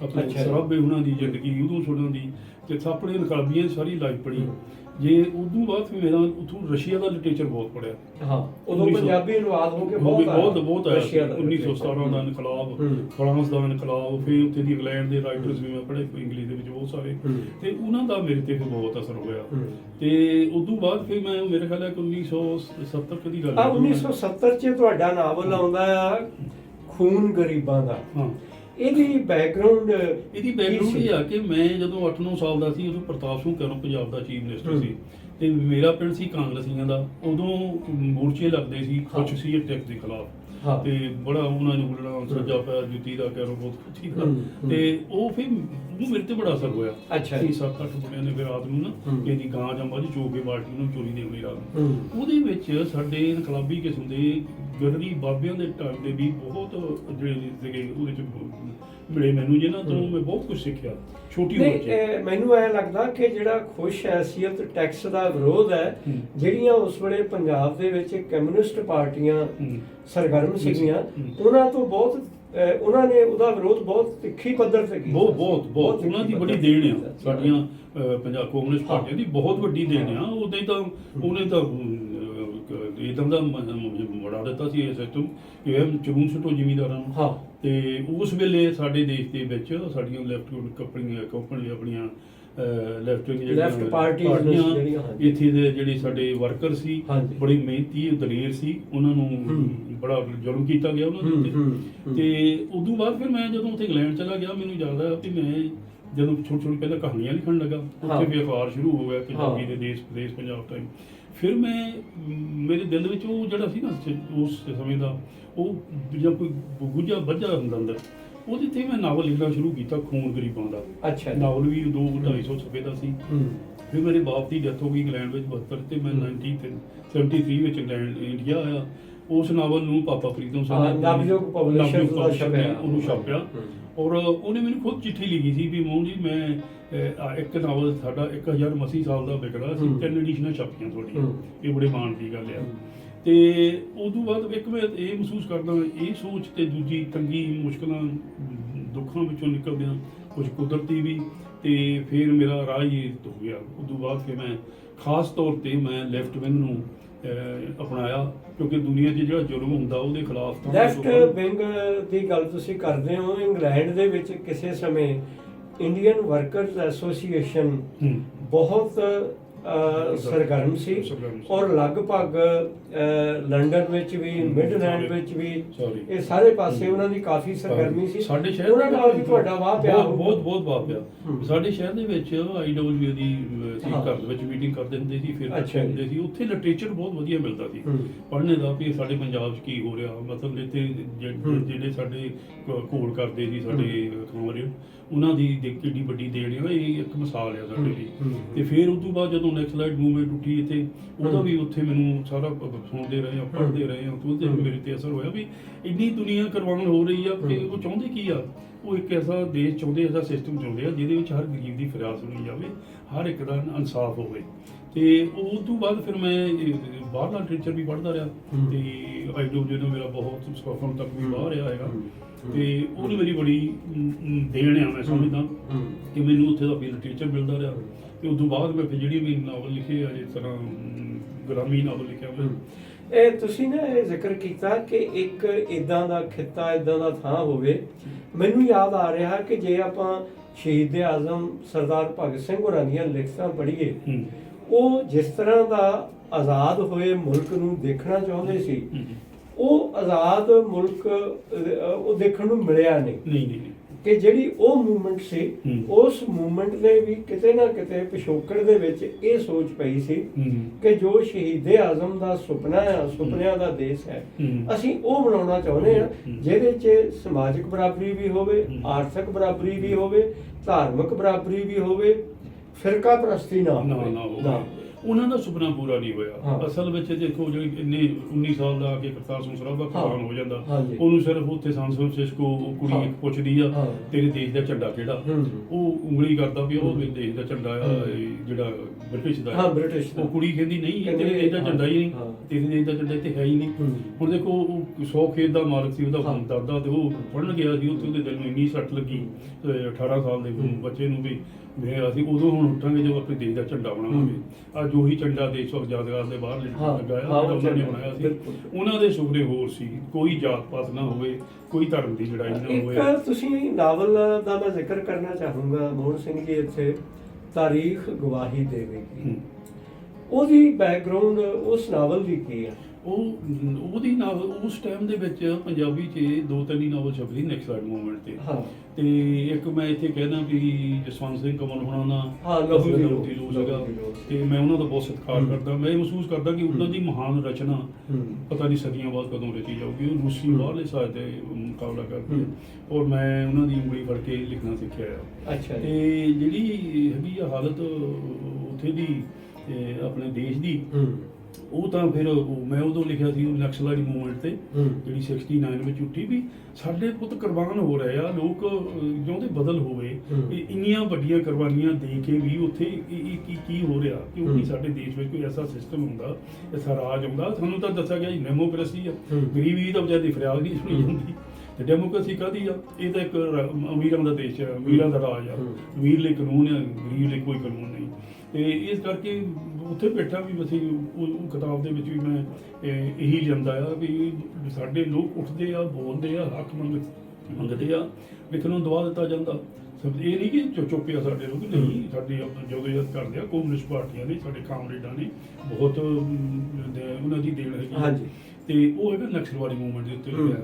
ਆਪਣੇ ਸਰਾਭੇ ਉਹਨਾਂ ਦੀ ਜ਼ਿੰਦਗੀ, ਉਦੋਂ ਸੁਣਨ ਦੀ, ਤੇ ਆਪਣੇ ਨਕਾਬੀਆਂ ਸਾਰੀ ਲਾਈਫ ਪੜ੍ਹੀ। ਜੇ ਉਦੋਂ ਬਾਅਦ ਫਿਰ ਮੇਰਾ ਉੱਥੋਂ ਰਸ਼ੀਆ ਦਾ ਲਿਟਰੇਚਰ ਬਹੁਤ ਪੜ੍ਹਿਆ। ਉਦੋਂ ਪੰਜਾਬੀ ਅਨੁਵਾਦ ਹੋ ਕੇ ਬਹੁਤ ਆਇਆ। 1917 ਦਾ ਇਨਕਲਾਬ, ਫਰਾਂਸ ਦਾ ਇਨਕਲਾਬ, ਫਿਰ ਉੱਥੇ ਦੀ ਇੰਗਲੈਂਡ ਦੇ ਰਾਈਟਰਸ ਵੀ ਮੈਂ ਪੜ੍ਹੇ ਇੰਗਲਿਸ਼ ਦੇ ਵਿੱਚ ਬਹੁਤ ਸਾਰੇ, ਤੇ ਉਹਨਾਂ ਦਾ ਮੇਰੇ ਤੇ ਬਹੁਤ ਅਸਰ ਹੋਇਆ। ਤੇ ਉਦੋਂ ਬਾਅਦ ਫਿਰ ਮੈਂ ਮੇਰੇ ਖਿਆਲ ਹੈ 1970 ਦੀ ਗੱਲ ਹੈ, 1970 'ਚ ਤੁਹਾਡਾ ਨਾਵਲ ਆਉਂਦਾ ਆ ਖੂਨ ਗਰੀਬਾਂ ਦਾ। ਇਹਦੀ ਬੈਕਗ੍ਰਾਉਂਡ ਇਹ ਆ ਕਿ ਮੈਂ ਜਦੋਂ 8-9 ਸਾਲ ਦਾ ਸੀ, ਉਦੋਂ ਪ੍ਰਤਾਪ ਸਿੰਘ ਕੈਰੋਂ ਪੰਜਾਬ ਦਾ ਚੀਫ ਮਿਨਿਸਟਰ ਸੀ, ਤੇ ਮੇਰਾ ਪਿੰਡ ਸੀ ਕਾਂਗਰਸੀਆਂ ਦਾ। ਉਦੋਂ ਮੋਰਚੇ ਲੱਗਦੇ ਸੀ ਕੁਛ ਸੀ ਟੈਕਸ ਦੇ ਖਿਲਾਫ, ਤੇ ਬੜਾ ਉਹਨਾਂ ਨੂੰ ਬੋਲਣਾ ਸੱਜਾ ਪੈਰ ਜੁੱਤੀ ਦਾ ਕੈਰੋਂ ਬਹੁਤ ਠੀਕ ਆ। ਤੇ ਉਹ ਫਿਰ ਮੇਰੇ ਤੇ ਬੜਾ ਅਸਰ ਹੋਇਆ। 7-8 ਮੁੰਡਿਆਂ ਨੇ ਫਿਰ ਰਾਤ ਨੂੰ ਨਾ ਇਹਦੀ ਗਾਂ ਜਾਂ ਮੱਝ ਚੋ ਕੇ ਬਾਲਟੀ ਨੂੰ ਚੋਰੀ ਦੇਣੀ ਰਾਤ ਨੂੰ। ਉਹਦੇ ਵਿੱਚ ਸਾਡੇ ਇਨਕਲਾਬੀ ਕਿਸਮ ਦੇ ਗਦਰੀ ਬਾਬਿਆਂ ਦੇ ਟਾਈਮ ਦੇ ਵੀ ਬਹੁਤ ਜਿਹੜੇ ਸੀਗੇ ਉਹਦੇ ਚ ਮਿਲੇ ਮੈਨੂੰ, ਜਿਹਨਾਂ ਤੋਂ ਮੈਂ ਬਹੁਤ ਕੁਝ ਸਿੱਖਿਆ ਛੋਟੀ ਉਮਰ 'ਚ। ਮੈਨੂੰ ਐ ਲੱਗਦਾ ਕਿ ਜਿਹੜਾ ਖੁਸ਼ ਹੈਸੀਅਤ ਟੈਕਸ ਦਾ ਵਿਰੋਧ ਹੈ, ਜਿਹੜੀਆਂ ਉਸ ਵੇਲੇ ਪੰਜਾਬ ਦੇ ਵਿੱਚ ਕਮਿਊਨਿਸਟ ਪਾਰਟੀਆਂ ਸਰਗਰਮ ਸੀਗੀਆਂ, ਉਹਨਾਂ ਤੋਂ ਬਹੁਤ ਉਹਨਾਂ ਨੇ ਉਹਦਾ ਵਿਰੋਧ ਬਹੁਤ ਤਿੱਖੀ ਪੱਧਰ ਤੇ ਕੀਤਾ। ਬਹੁਤ ਉਹਨਾਂ ਦੀ ਬੜੀ ਦੇਣ ਆ ਸਾਡੀਆਂ ਪੰਜਾਬ ਕਮਿਊਨਿਸਟ ਪਾਰਟੀ ਦੀ, ਬਹੁਤ ਵੱਡੀ ਦੇਣ ਆ। ਉਹਦੇ ਤਾਂ ਉਹਨੇ ਤਾਂ ਇਦਾਂ ਦਾ ਬੜਾ ਦਿੱਤਾ ਸੀ ਇਹ ਸਿਸਟਮ ਕਿ ਚਲੂਨ ਸੁੱਟੋ ਜ਼ਿਮੀਂਦਾਰਾਂ ਨੂੰ। ਤੇ ਉਸ ਵੇਲੇ ਸਾਡੇ ਦੇਸ਼ ਦੇ ਵਿੱਚ ਸਾਡੀਆਂ ਲੈਫਟ ਕੰਪਨੀਆਂ ਆਪਣੀਆਂ ਲੈਫਟ ਪਾਰਟੀਆਂ ਇੱਥੇ ਦੇ ਜਿਹੜੇ ਸਾਡੇ ਵਰਕਰ ਸੀ, ਬੜੀ ਮਿਹਨਤੀ ਦਲੇਰ ਸੀ, ਉਹਨਾਂ ਨੂੰ ਬੜਾ ਜ਼ੁਲਮ ਕੀਤਾ ਗਿਆ ਉਹਨਾਂ ਦੇ ਉੱਤੇ। ਤੇ ਉਦੋਂ ਬਾਅਦ ਫਿਰ ਮੈਂ ਜਦੋਂ ਉੱਥੇ ਇੰਗਲੈਂਡ ਚਲਾ ਗਿਆ, ਮੈਨੂੰ ਯਾਦ ਆਇਆ ਕਿ ਮੈਂ ਜਦੋਂ ਛੋਟੀ ਪਹਿਲਾਂ ਕਹਾਣੀਆਂ ਲਿਖਣ ਲੱਗਾ, ਉੱਥੇ ਵੀ ਅਖਬਾਰ ਸ਼ੁਰੂ ਹੋ ਗਿਆ ਪੰਜਾਬੀ ਦੇ ਦੇਸ਼ ਪੰਜਾਬ ਟਾਈਮ। ਫਿਰ ਮੇਰੇ ਦਿਲ ਵਿੱਚ ਉਹ ਜਿਹੜਾ ਸੀ ਨਾ ਉਸ ਸਮੇਂ ਦਾ, ਉਹ ਜਾਂ ਕੋਈ ਗੁੱਝਾ ਵੱਝਾ ਹੁੰਦਾ ਅੰਦਰ, ਉਹਦੇ ਤੇ ਮੈਂ ਨਾਵਲ ਲਿਖਣਾ ਸ਼ੁਰੂ ਕੀਤਾ, ਖੂਨ ਗਰੀਬਾਂ ਦਾ। ਨਾਵਲ ਵੀ 200-250 ਸਫ਼ੇ ਦਾ ਸੀ। ਫਿਰ ਮੇਰੇ ਬਾਪ ਦੀ ਡੈਥ ਹੋ ਗਈ ਇੰਗਲੈਂਡ ਵਿੱਚ 72 ਤੇ ਮੈਂ 1973 ਵਿੱਚ ਇੰਡੀਆ ਆਇਆ। ਉਸ ਨਾਵਲ ਨੂੰ ਪਾਪਾ ਪ੍ਰੀਤਮ ਸਿੰਘ ਉਹਨੂੰ ਛਾਪਿਆ, ਔਰ ਉਹਨੇ ਮੈਨੂੰ ਖੁਦ ਚਿੱਠੀ ਲਿਖੀ ਸੀ ਵੀ ਮੋਹਨ ਜੀ ਮੈਂ ਇੱਕ ਨਾਵਲ ਸਾਡਾ 1080 ਸਾਲ ਦਾ ਵਿਕਦਾ ਸੀ, 3 ਐਡੀਸ਼ਨਾਂ ਛਾਪੀਆਂ ਤੁਹਾਡੀਆਂ, ਇਹ ਬੜੇ ਮਾਣ ਦੀ ਗੱਲ ਆ। ਤੇ ਉਦੋਂ ਬਾਅਦ ਇੱਕ ਮੈਂ ਇਹ ਮਹਿਸੂਸ ਕਰਦਾ, ਇਹ ਸੋਚ ਤੇ ਦੂਜੀ ਤੰਗੀ ਮੁਸ਼ਕਲਾਂ ਦੁੱਖਾਂ ਵਿੱਚੋਂ ਨਿਕਲਦਿਆਂ ਕੁਝ ਕੁਦਰਤੀ ਵੀ, ਤੇ ਫਿਰ ਮੇਰਾ ਰਾਹ ਹੀ ਹੋ ਗਿਆ। ਉਦੋਂ ਬਾਅਦ ਫਿਰ ਮੈਂ ਖਾਸ ਤੌਰ ਤੇ ਮੈਂ ਲੈਫਟ ਵਿੰਗ ਨੂੰ ਅਪਣਾਇਆ, ਕਿਉਂਕਿ ਦੁਨੀਆ 'ਚ ਜਿਹੜਾ ਜ਼ੁਲਮ ਹੁੰਦਾ ਉਹਦੇ ਖਿਲਾਫ। ਲੈਫਟ ਵਿੰਗ ਦੀ ਗੱਲ ਤੁਸੀਂ ਕਰਦੇ ਹੋ, ਇੰਗਲੈਂਡ ਦੇ ਵਿੱਚ ਕਿਸੇ ਸਮੇਂ ਇੰਡੀਅਨ ਵਰਕਰਸ ਐਸੋਸੀਏਸ਼ਨ ਬਹੁਤ ਸਰਗਰਮ ਸੀ, ਔਰ ਲਗਭਗ ਲੰਡਨ ਵਿੱਚ ਵੀ, ਮਿਡਲੈਂਡ ਵਿੱਚ ਵੀ, ਇਹ ਸਾਰੇ ਪਾਸੇ ਉਹਨਾਂ ਦੀ ਕਾਫੀ ਸਰਗਰਮੀ ਸੀ। ਸਾਡੇ ਸ਼ਹਿਰ ਉਹਨਾਂ ਨਾਲ ਵੀ ਤੁਹਾਡਾ ਵਾਹ ਪਿਆ, ਬਹੁਤ ਵਾਹ ਪਿਆ। ਸਾਡੇ ਸ਼ਹਿਰ ਦੇ ਵਿੱਚ IWA ਦੀ ਘਰ ਦੇ ਵਿੱਚ ਮੀਟਿੰਗ ਕਰਦੇ ਹੁੰਦੇ ਸੀ, ਫਿਰ ਹੁੰਦੇ ਸੀ ਉੱਥੇ ਲਿਟਰੇਚਰ ਬਹੁਤ ਵਧੀਆ ਮਿਲਦਾ ਸੀ ਪੜ੍ਹਨੇ ਦਾ, ਵੀ ਸਾਡੇ ਪੰਜਾਬ 'ਚ ਕੀ ਹੋ ਰਿਹਾ, ਮਤਲਬ ਇੱਥੇ ਜਿਹੜੇ ਸਾਡੇ ਘੋੜ ਕਰਦੇ ਸੀ ਸਾਡੇ ਖਬਰੇ, ਉਹਨਾਂ ਦੀ ਕਿੰਨੀ ਵੱਡੀ ਦੇਣ ਆ, ਇਹ ਇੱਕ ਮਿਸਾਲ ਆ ਸਾਡੇ ਲਈ। ਤੇ ਫਿਰ ਉਸ ਤੋਂ ਬਾਅਦ ਜਦੋਂ ਜਦੋਂ ਨੈਕਸਲਾਈਟ ਮੂਵਮੈਂਟ ਉੱਠੀ ਇੱਥੇ, ਉਹਦਾ ਵੀ ਉੱਥੇ ਮੈਨੂੰ ਸਾਰਾ ਸੁਣਦੇ ਰਹੇ ਆ, ਪੜ੍ਹਦੇ ਰਹੇ ਆ, ਤੇ ਉਹਦੇ ਮੇਰੇ ਤੇ ਅਸਰ ਹੋਇਆ ਵੀ ਇੰਨੀ ਦੁਨੀਆ ਕੁਰਬਾਨ ਹੋ ਰਹੀ ਆ ਕਿ ਉਹ ਚਾਹੁੰਦੇ ਕੀ ਆ, ਉਹ ਇੱਕ ਐਸਾ ਦੇਸ਼ ਚਾਹੁੰਦੇ, ਐਸਾ ਸਿਸਟਮ ਚਾਹੁੰਦੇ ਆ ਜਿਹਦੇ ਵਿੱਚ ਹਰ ਗਰੀਬ ਦੀ ਫਰਿਆਦ ਸੁਣੀ ਜਾਵੇ, ਹਰ ਇੱਕ ਦਾ ਇਨਸਾਫ ਹੋਵੇ। ਤੇ ਉਹ ਤੋਂ ਬਾਅਦ ਫਿਰ ਮੈਂ ਬਾਹਰਲਾ ਲਿਟਰੇਚਰ ਵੀ ਪੜ੍ਹਦਾ ਰਿਹਾ, ਤੇ ਆਈਡੋ ਜਿਹੜਾ ਮੇਰਾ ਬਹੁਤ ਸਫਲ ਤੱਕ ਵੀ ਬਾਹਰ ਰਿਹਾ ਹੈਗਾ, ਤੇ ਉਹਨੇ ਮੇਰੀ ਬੜੀ ਦੇਣ ਆ, ਮੈਂ ਸਮਝਦਾ ਕਿ ਮੈਨੂੰ ਉੱਥੇ ਦਾ ਵੀ ਲਿਟਰੇਚਰ ਮਿਲਦਾ ਰਿਹਾ। ਤੇ ਉਸ ਤੋਂ ਬਾਅਦ ਮੈਂ ਫਿਰ ਜਿਹੜੀ ਵੀ ਨਾਵਲ ਲਿਖੇ ਆ, ਜਿਸ ਤਰ੍ਹਾਂ ਗੁਲਾਮੀ ਨਾਵਲ ਲਿਖਿਆ ਮੈਂ। ਇਹ ਤੁਸੀਂ ਨਾ ਇਹ ਜ਼ਿਕਰ ਕੀਤਾ ਕਿ ਇੱਕ ਇਦਾਂ ਦਾ ਖਿੱਤਾ, ਇਦਾਂ ਦਾ ਥਾਂ ਹੋਵੇ। ਮੈਨੂੰ ਯਾਦ ਆ ਰਿਹਾ ਕਿ ਜੇ ਆਪਾਂ ਸ਼ਹੀਦ ਆਜ਼ਮ ਸਰਦਾਰ ਭਗਤ ਸਿੰਘ ਹੋਰਾਂ ਦੀਆਂ ਲਿਖਤਾਂ ਪੜ੍ਹੀਏ, ਉਹ ਜਿਸ ਤਰ੍ਹਾਂ ਦਾ ਆਜ਼ਾਦ ਹੋਏ ਮੁਲਕ ਨੂੰ ਦੇਖਣਾ ਚਾਹੁੰਦੇ ਸੀ, ਉਹ ਆਜ਼ਾਦ ਮੁਲਕ ਉਹ ਦੇਖਣ ਨੂੰ ਮਿਲਿਆ ਨਹੀਂ। ਕਿ ਜਿਹੜੀ ਉਹ ਮੂਵਮੈਂਟ ਸੀ, ਉਸ ਮੂਵਮੈਂਟ ਨੇ ਵੀ ਕਿਤੇ ਨਾ ਕਿਤੇ ਪਿਛੋਕੜ ਦੇ ਵਿੱਚ ਇਹ ਸੋਚ ਪਈ ਸੀ ਕਿ ਜੋ ਸ਼ਹੀਦ ਆਜ਼ਮ ਦਾ ਸੁਪਨਾ ਹੈ, ਸੁਪਨਿਆਂ ਦਾ ਦੇਸ਼ ਹੈ, ਅਸੀਂ ਉਹ ਬਣਾਉਣਾ ਚਾਹੁੰਦੇ ਹਾਂ ਜਿਹਦੇ 'ਚ ਸਮਾਜਿਕ ਬਰਾਬਰੀ ਵੀ ਹੋਵੇ, ਆਰਥਿਕ ਬਰਾਬਰੀ ਵੀ ਹੋਵੇ, ਧਾਰਮਿਕ ਬਰਾਬਰੀ ਵੀ ਹੋਵੇ, ਫਿਰਕਾ ਪ੍ਰਸਤੀ ਨਾ ਹੋਵੇ। ਉਹਨਾਂ ਦਾ ਸੁਪਨਾ ਪੂਰਾ ਨਹੀਂ ਹੋਇਆ। ਅਸਲ ਵਿੱਚ ਦੇਖੋ, ਜਿਹੜੀ ਇੰਨੇ 19 ਸਾਲ ਦਾ ਕਿ ਕਰਤਾਰ ਸਿੰਘ ਸਰਾਭਾ ਕੁਰਬਾਨ ਹੋ ਜਾਂਦਾ, ਉਹਨੂੰ ਸਿਰਫ ਉੱਥੇ ਸਾਨ ਫਰਾਂਸਿਸਕੋ ਕੁੜੀ ਇੱਕ ਪੁੱਛਦੀ ਆ, ਤੇਰੇ ਦੇਸ਼ ਦਾ ਝੰਡਾ ਕਿਹੜਾ? ਉਹ ਉਂਗਲੀ ਕਰਦਾ ਵੀ ਉਹ ਮੇਰੇ ਦੇਸ਼ ਦਾ ਝੰਡਾ ਆ, ਜਿਹੜਾ ਬ੍ਰਿਟਿਸ਼ ਦਾ। ਉਹ ਕੁੜੀ ਕਹਿੰਦੀ ਨਹੀਂ, ਤੇਰੇ ਦੇਸ਼ ਦਾ ਝੰਡਾ ਹੀ ਨਹੀਂ, ਤੇਰੇ ਦੇਸ਼ ਦਾ ਝੰਡਾ ਇੱਥੇ ਹੈ ਹੀ ਨਹੀਂ। ਹੁਣ ਦੇਖੋ, ਉਹ 100 ਖੇਤ ਦਾ ਮਾਲਕ ਸੀ, ਉਹਦਾ ਦਾਦਾ, ਤੇ ਉਹ ਪੜ੍ਹਨ ਗਿਆ ਸੀ ਉੱਥੇ, ਉਹਦੇ ਦਿਲ ਨੂੰ ਇੰਨੀ ਸੱਟ ਲੱਗੀ 18 ਸਾਲ ਦੇ ਬੱਚੇ ਨੂੰ ਵੀ ਅਸੀਂ ਉਦੋਂ ਹੁਣ ਉੱਠਾਂਗੇ ਜਦੋਂ ਆਪਣੇ ਦੇਸ਼ ਦਾ ਝੰਡਾ ਬਣਾਵਾਂਗੇ। ਅੱਜ ਉਹੀ ਝੰਡਾ ਦੇਸ਼ ਵਕਤ ਯਾਦਗਾਰ ਦੇ ਬਾਹਰ ਲਗਾਇਆ, ਉਹਨਾਂ ਨੇ ਬਣਾਇਆ ਸੀ। ਉਹਨਾਂ ਦੇ ਸੁਪਨੇ ਹੋਰ ਸੀ, ਕੋਈ ਜਾਤ ਪਾਤ ਨਾ ਹੋਵੇ, ਕੋਈ ਧਰਮ ਦੀ ਲੜਾਈ ਨਾ ਹੋਵੇ। ਇੱਕ ਤੁਸੀਂ ਨਾਵਲ ਦਾ ਮੈਂ ਜ਼ਿਕਰ ਕਰਨਾ ਚਾਹੂੰਗਾ, ਮੋਹਨ ਸਿੰਘ ਜੀ, ਇੱਥੇ ਤਾਰੀਖ ਗਵਾਹੀ ਦੇਵੇਗੀ, ਉਹਦੀ ਬੈਕਗ੍ਰਾਉਂਡ ਉਸ ਨਾਵਲ ਦੀ ਕੀ ਹੈ? ਉਹਦੀ ਨਾਵਲ ਉਸ ਟਾਈਮ ਦੇ ਵਿੱਚ ਪੰਜਾਬੀ 'ਚ 2-3 ਨਾਵਲ ਛਪੇ ਨੈਕਸਲਾਈਟ ਮੂਵਮੈਂਟ ਤੇ। ਤੇ ਇੱਕ ਮੈਂ ਇੱਥੇ ਕਹਿਣਾ ਵੀ ਜਸਵੰਤ ਸਿੰਘ ਕਮਲ ਹੋਣਾ ਦਾ ਲਹੂ ਦੀ ਲੋ ਸੀਗਾ, ਤੇ ਮੈਂ ਉਹਨਾਂ ਦਾ ਬਹੁਤ ਸਤਿਕਾਰ ਕਰਦਾ। ਮੈਂ ਇਹ ਮਹਿਸੂਸ ਕਰਦਾ ਕਿ ਉਹਨਾਂ ਦੀ ਮਹਾਨ ਰਚਨਾ ਪਤਾ ਨਹੀਂ ਸਦੀਆਂ ਬਾਅਦ ਕਦੋਂ ਰਚੀ ਜਾਊਗੀ। ਉਹ ਰੂਸੀ ਬਾਹਰਲੇ ਸਾਹਿਤ ਦੇ ਮੁਕਾਬਲਾ ਕਰਦੀ ਹੈ, ਔਰ ਮੈਂ ਉਹਨਾਂ ਦੀ ਉਂਗਲੀ ਫੜ ਕੇ ਲਿਖਣਾ ਸਿੱਖਿਆ ਆ। ਤੇ ਜਿਹੜੀ ਹੈਗੀ ਆ ਹਾਲਤ ਉੱਥੇ ਦੀ ਆਪਣੇ ਦੇਸ਼ ਦੀ, ਉਹ ਤਾਂ ਫਿਰ ਮੈਂ ਉਦੋਂ ਲਿਖਿਆ ਸੀ ਨਕਸਲਾਈਟ ਮੂਵਮੈਂਟ ਤੇ, ਜਿਹੜੀ 69 ਵਿੱਚ ਉੱਠੀ, ਵੀ ਸਾਡੇ ਪੁੱਤ ਕੁਰਬਾਨ ਹੋ ਰਹੇ ਆ, ਲੋਕ ਚਾਹੁੰਦੇ ਬਦਲ ਹੋਵੇ। ਇੰਨੀਆਂ ਵੱਡੀਆਂ ਕੁਰਬਾਨੀਆਂ ਦੇ ਕੇ ਵੀ ਉੱਥੇ ਕੀ ਹੋ ਰਿਹਾ? ਕਿਉਂਕਿ ਸਾਡੇ ਦੇਸ਼ ਵਿੱਚ ਕੋਈ ਐਸਾ ਸਿਸਟਮ ਹੁੰਦਾ, ਐਸਾ ਰਾਜ ਹੁੰਦਾ। ਸਾਨੂੰ ਤਾਂ ਦੱਸਿਆ ਗਿਆ ਜੀ ਡੈਮੋਕ੍ਰੇਸੀ ਆ, ਗਰੀਬੀ ਤਾਂ ਵਿਚਾਰੀ ਦੀ ਫਰਿਆਦ ਨਹੀਂ ਸੁਣੀ ਜਾਂਦੀ। ਤੇ ਡੈਮੋਕ੍ਰੇਸੀ ਕਾਹਦੀ ਆ? ਇਹ ਤਾਂ ਇੱਕ ਅਮੀਰਾਂ ਦਾ ਦੇਸ਼ ਹੈ, ਅਮੀਰਾਂ ਦਾ ਰਾਜ ਆ, ਅਮੀਰ ਲਈ ਕਾਨੂੰਨ ਆ, ਗਰੀਬ ਲਈ ਕੋਈ ਕਾਨੂੰਨ ਨਹੀਂ। ਤੇ ਇਸ ਕਰਕੇ ਉੱਥੇ ਬੈਠਾ ਵੀ ਅਸੀਂ ਉਹ ਕਿਤਾਬ ਦੇ ਵਿੱਚ ਵੀ ਮੈਂ ਇਹੀ ਲਿਆਂਦਾ ਆ ਵੀ ਸਾਡੇ ਲੋਕ ਉੱਠਦੇ ਆ, ਬੋਲਦੇ ਆ, ਹੱਕ ਮੰਗਦੇ ਆ, ਲੇਕਿਨ ਉਹਨੂੰ ਦਬਾ ਦਿੱਤਾ ਜਾਂਦਾ। ਇਹ ਨਹੀਂ ਕਿ ਚੁੱਪ ਆ ਸਾਡੇ ਲੋਕ, ਨਹੀਂ, ਸਾਡੇ ਜਦੋਜਹਿਦ ਕਰਦੇ ਆ ਕਮਿਊਨਿਸਟ ਪਾਰਟੀਆਂ ਨੇ, ਸਾਡੇ ਕਾਮਰੇਡਾਂ ਨੇ, ਬਹੁਤ ਉਹਨਾਂ ਦੀ ਦੇਣ ਹੈਗੀ। ਤੇ ਉਹ ਹੈਗਾ ਨਕਸਲਵਾਦੀ ਮੂਵਮੈਂਟ ਦੇ ਉੱਤੇ ਲਿਖਿਆ।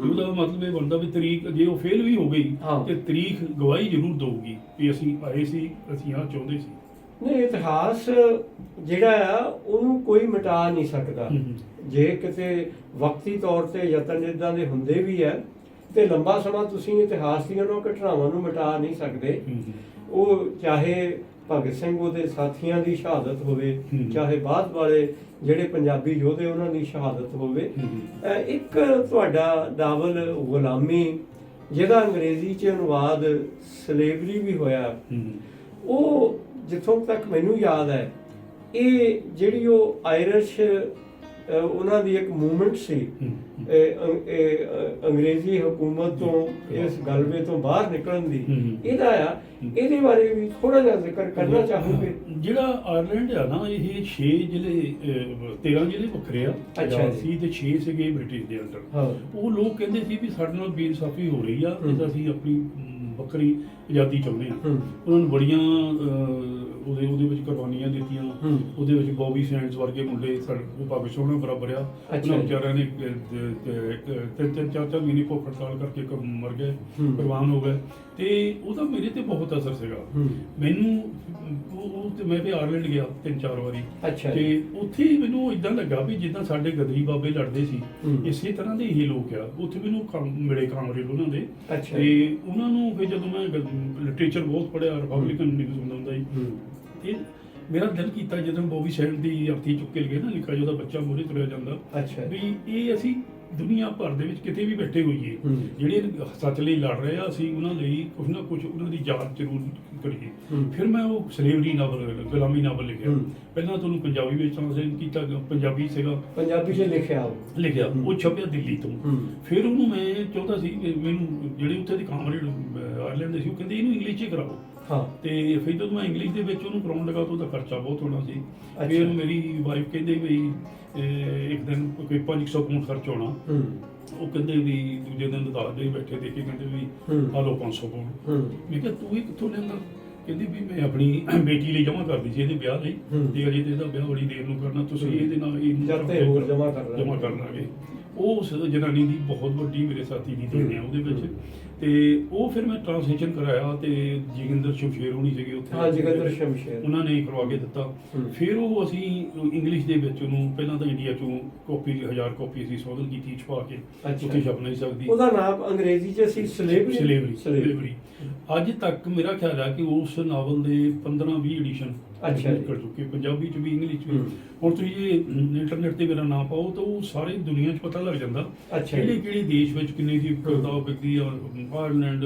ਉਹਦਾ ਮਤਲਬ ਇਹ ਬਣਦਾ ਵੀ ਤਰੀਕ ਜੇ ਉਹ ਫੇਲ ਵੀ ਹੋ ਗਈ ਤੇ ਤਰੀਕ ਗਵਾਹੀ ਜ਼ਰੂਰ ਦਊਗੀ ਵੀ ਅਸੀਂ ਆਏ ਸੀ, ਅਸੀਂ ਆਹ ਚਾਹੁੰਦੇ ਸੀ। ਨਹੀਂ, ਇਤਿਹਾਸ ਜਿਹੜਾ ਆ ਉਹਨੂੰ ਕੋਈ ਮਿਟਾ ਨਹੀਂ ਸਕਦਾ। ਜੇ ਕਿਤੇ ਵਕਤੀ ਤੌਰ ਤੇ ਯਤਨ ਜਿੱਦਾਂ ਦੇ ਹੁੰਦੇ ਵੀ ਹੈ, ਤੇ ਲੰਬਾ ਸਮਾਂ ਤੁਸੀਂ ਇਤਿਹਾਸ ਦੀਆਂ ਉਹਨਾਂ ਘਟਨਾਵਾਂ ਨੂੰ ਮਿਟਾ ਨਹੀਂ ਸਕਦੇ। ਉਹ ਚਾਹੇ ਭਗਤ ਸਿੰਘ ਉਹਦੇ ਸਾਥੀਆਂ ਦੀ ਸ਼ਹਾਦਤ ਹੋਵੇ, ਚਾਹੇ ਬਾਅਦ ਵਾਲੇ ਜਿਹੜੇ ਪੰਜਾਬੀ ਯੋਧੇ ਉਹਨਾਂ ਦੀ ਸ਼ਹਾਦਤ ਹੋਵੇ। ਇੱਕ ਤੁਹਾਡਾ ਨਾਵਲ ਗੁਲਾਮੀ, ਜਿਹਦਾ ਅੰਗਰੇਜ਼ੀ 'ਚ ਅਨੁਵਾਦ ਸਲੇਵਰੀ ਵੀ ਹੋਇਆ, ਉਹ ਜਿੱਥੋਂ ਤੱਕ ਮੈਨੂੰ ਯਾਦ ਹੈ, ਇਹ ਜਿਹੜੀ ਉਹ ਆਇਰਿਸ਼ ਉਹਨਾਂ ਦੀ ਇੱਕ ਮੂਵਮੈਂਟ ਸੀ, ਅੰਗਰੇਜ਼ੀ ਹਕੂਮਤ ਤੋਂ ਇਸ ਗਲਬੇ ਤੋਂ ਬਾਹਰ ਨਿਕਲਣ ਦੀ, ਇਹਦਾ ਆ, ਇਹਦੇ ਬਾਰੇ ਵੀ ਥੋੜਾ ਜਿਹਾ ਜ਼ਿਕਰ ਕਰਨਾ ਚਾਹੂੰਗੇ। ਜਿਹੜਾ ਆਇਰਲੈਂਡ ਆ ਨਾ, ਇਹ 6 ਜ਼ਿਲ੍ਹੇ 13 ਜ਼ਿਲ੍ਹੇ ਵੱਖਰੇ ਆ ਸੀ, ਤੇ 6 ਸੀਗੇ ਬ੍ਰਿਟਿਸ਼ ਦੇ ਅੰਡਰ। ਉਹ ਲੋਕ ਕਹਿੰਦੇ ਸੀ ਵੀ ਸਾਡੇ ਨਾਲ ਬੇਇਨਸਾਫੀ ਹੋ ਰਹੀ ਆ, ਤੇ ਅਸੀਂ ਆਪਣੀ ਵੱਖਰੀ ਆਜ਼ਾਦੀ ਚਾਹੁੰਦੇ ਆ। ਉਹਨਾਂ ਨੂੰ ਬੜੀਆਂ ਉਹਦੇ ਵਿੱਚ ਕੁਰਬਾਨੀਆਂ ਦਿੱਤੀਆਂ। ਉਹਦੇ ਵਿੱਚ ਬੌਬੀ ਸੈਂਡਸ ਵਰਗੇ ਮੁੰਡੇ ਸਾਡੇ ਭਗਤ ਸਿੰਘ ਨਾਲ ਬਰਾਬਰ ਆ, ਉਹਨਾਂ ਵਿਚਾਰਿਆਂ ਨੇ 3-4 ਮਹੀਨੇ ਭੁੱਖ ਹੜਤਾਲ ਕਰਕੇ ਮਰ ਗਏ, ਕੁਰਬਾਨ ਹੋ ਗਏ। ਤੇ ਉਹਦਾ ਮੇਰੇ ਤੇ ਬਹੁਤ ਅਸਰ ਸੀਗਾ। ਮੈਨੂੰ ਮੈਂ ਵੀ ਆਇਰਲੈਂਡ ਗਿਆ 3-4 ਵਾਰੀ, ਤੇ ਉੱਥੇ ਮੈਨੂੰ ਇਦਾਂ ਲੱਗਾ ਵੀ ਜਿੱਦਾਂ ਸਾਡੇ ਗਦਰੀ ਬਾਬੇ ਲੜਦੇ ਸੀ, ਇਸੇ ਤਰ੍ਹਾਂ ਦੇ ਇਹ ਲੋਕ ਆ। ਉੱਥੇ ਮੈਨੂੰ ਮਿਲੇ ਕਾਮਰੇਡ ਉਹਨਾਂ ਦੇ, ਤੇ ਉਹਨਾਂ ਨੂੰ ਫਿਰ ਜਦੋਂ ਮੈਂ ਲਿਟਰੇਚਰ ਬਹੁਤ ਪੜ੍ਹਿਆ, ਰਿਪਬਲਿਕਨ ਨਿਊਜ਼ ਹੁੰਦਾ ਸੀ, ਤੇ ਮੇਰਾ ਦਿਲ ਕੀਤਾ ਜਦੋਂ ਬੋਬੀ ਸੈਂਡ ਦੀ ਅਰਥੀ ਚੁੱਕ ਕੇ ਲਗੇ ਨਾ, ਨਿੱਕਾ ਜਿਹਾ ਉਹਦਾ ਬੱਚਾ ਮੂਹਰੇ ਤੁਰਿਆ ਜਾਂਦਾ, ਅੱਛਾ ਵੀ ਇਹ ਅਸੀਂ ਦੁਨੀਆ ਭਰ ਦੇ ਵਿੱਚ ਕਿਤੇ ਵੀ ਬੈਠੇ ਹੋਈਏ, ਜਿਹੜੇ ਸੱਚ ਲਈ ਲੜ ਰਹੇ ਆ, ਅਸੀਂ ਉਹਨਾਂ ਲਈ ਕੁਝ ਨਾ ਕੁਝ ਉਹਨਾਂ ਦੀ ਯਾਦ ਜ਼ਰੂਰ ਕਰੀਏ। ਫਿਰ ਮੈਂ ਉਹ ਸਲੇਵਰੀ ਨਾਵਲ, ਗੁਲਾਮੀ ਨਾਵਲ ਲਿਖਿਆ। ਪਹਿਲਾਂ ਤੁਹਾਨੂੰ ਪੰਜਾਬੀ ਵਿੱਚ ਟ੍ਰਾਂਸਲੇਟ ਕੀਤਾ, ਪੰਜਾਬੀ ਸੀਗਾ, ਪੰਜਾਬੀ 'ਚ ਲਿਖਿਆ ਉਹ ਛਪਿਆ ਦਿੱਲੀ ਤੋਂ। ਫਿਰ ਉਹਨੂੰ ਮੈਂ ਚਾਹੁੰਦਾ ਸੀ ਕਿ ਮੈਨੂੰ ਜਿਹੜੇ ਉੱਥੇ ਦੇ ਕਾਮਰੇਡ ਆਇਰਲੈਂਡ ਦੇ ਸੀ, ਉਹ ਕਹਿੰਦੇ ਇਹਨੂੰ ਇੰਗਲਿਸ਼ 'ਚ ਕਰਾਓ। ਤੇ ਫਿਰ ਜਦੋਂ ਮੈਂ ਇੰਗਲਿਸ਼ ਦੇ ਵਿੱਚ ਉਹਨੂੰ ਕਰਾਉਣ ਲੱਗਾ ਤਾਂ ਉਹਦਾ ਖਰਚਾ ਬਹੁਤ ਹੋਣਾ ਸੀ। ਫਿਰ ਮੇਰੀ ਵਾਈਫ ਕਹਿੰਦੇ ਵੀ ਇੱਕ ਦਿਨ ਕੋਈ 500 ਪੌਂਡ ਖਰਚ ਹੋਣਾ। ਉਹ ਕਹਿੰਦੇ ਵੀ ਦੂਜੇ ਦਿਨ ਦੱਸ ਦੇ ਬੈਠੇ ਦੇਖੇ, ਕਹਿੰਦੇ ਵੀ ਆ ਲਓ 500 ਪੌਂਡ। ਮੈਂ ਕਿਹਾ ਤੂੰ ਇਹ ਕਿੱਥੋਂ ਲਿਆਂਦਾ? ਕਹਿੰਦੀ ਵੀ ਮੈਂ ਆਪਣੀ ਬੇਟੀ ਲਈ ਜਮ੍ਹਾਂ ਕਰਦੀ ਸੀ, ਇਹਦੇ ਵਿਆਹ ਲਈ, ਤੇ ਅਜੇ ਤੇ ਇਹਦਾ ਵਿਆਹ ਬੜੀ ਦੇਰ ਨੂੰ ਕਰਨਾ, ਤੁਸੀਂ ਇਹਦੇ ਨਾਲ ਇਹ ਹੋਰ ਜਮ੍ਹਾਂ ਕਰ ਲਾਂਗੇ। ਉਹ ਉਸ ਜਨਾਨੀ ਦੀ ਬਹੁਤ ਵੱਡੀ ਮੇਰੇ ਸਾਥੀ ਦੀ ਦੇਣ ਆ ਉਹਦੇ ਵਿੱਚ। ਤੇ ਉਹ ਫਿਰ ਮੈਂ ਟ੍ਰਾਂਸਲੇਸ਼ਨ ਕਰਾਇਆ, ਤੇ ਜੋਗਿੰਦਰ ਸ਼ਮਸ਼ੇਰ ਹੋਣੀ ਸੀਗੇ ਉੱਥੇ, ਜੋਗਿੰਦਰ ਸ਼ਮਸ਼ੇਰ, ਉਹਨਾਂ ਨੇ ਕਰਵਾ ਕੇ ਦਿੱਤਾ। ਫਿਰ ਉਹ ਅਸੀਂ ਇੰਗਲਿਸ਼ ਦੇ ਵਿੱਚ ਉਹਨੂੰ ਪਹਿਲਾਂ ਤਾਂ ਇੰਡੀਆ ਚੋਂ ਕਾਪੀ 1000 ਕਾਪੀ ਅਸੀਂ ਸੋਧਲ ਕੀਤੀ, ਛਪਾ ਕੇ ਉੱਥੇ ਛਪ ਨਹੀਂ ਸਕਦੀ। ਉਹਦਾ ਨਾਮ ਅੰਗਰੇਜ਼ੀ 'ਚ ਸੀ ਸਲੇਵਰੀ। ਅੱਜ ਤੱਕ ਮੇਰਾ ਖਿਆਲ ਹੈ ਕਿ ਉਸ ਨਾਵਲ ਦੇ 15-20 ਐਡੀਸ਼ਨ ਕਰ ਚੁੱਕੇ, ਪੰਜਾਬੀ 'ਚ ਵੀ, ਇੰਗਲਿਸ਼ 'ਚ ਵੀ। ਹੁਣ ਤੁਸੀਂ ਇਹ ਇੰਟਰਨੈਟ ਤੇ ਮੇਰਾ ਨਾਮ ਪਾਓ ਤਾਂ ਉਹ ਸਾਰੀ ਦੁਨੀਆ 'ਚ ਪਤਾ ਲੱਗ ਜਾਂਦਾ ਕਿਹੜੇ ਦੇਸ਼ ਵਿੱਚ ਕਿੰਨੇ ਦੀ ਕਿਤਾਬ ਵਿਕਦੀ ਆ, ਆਇਰਲੈਂਡ,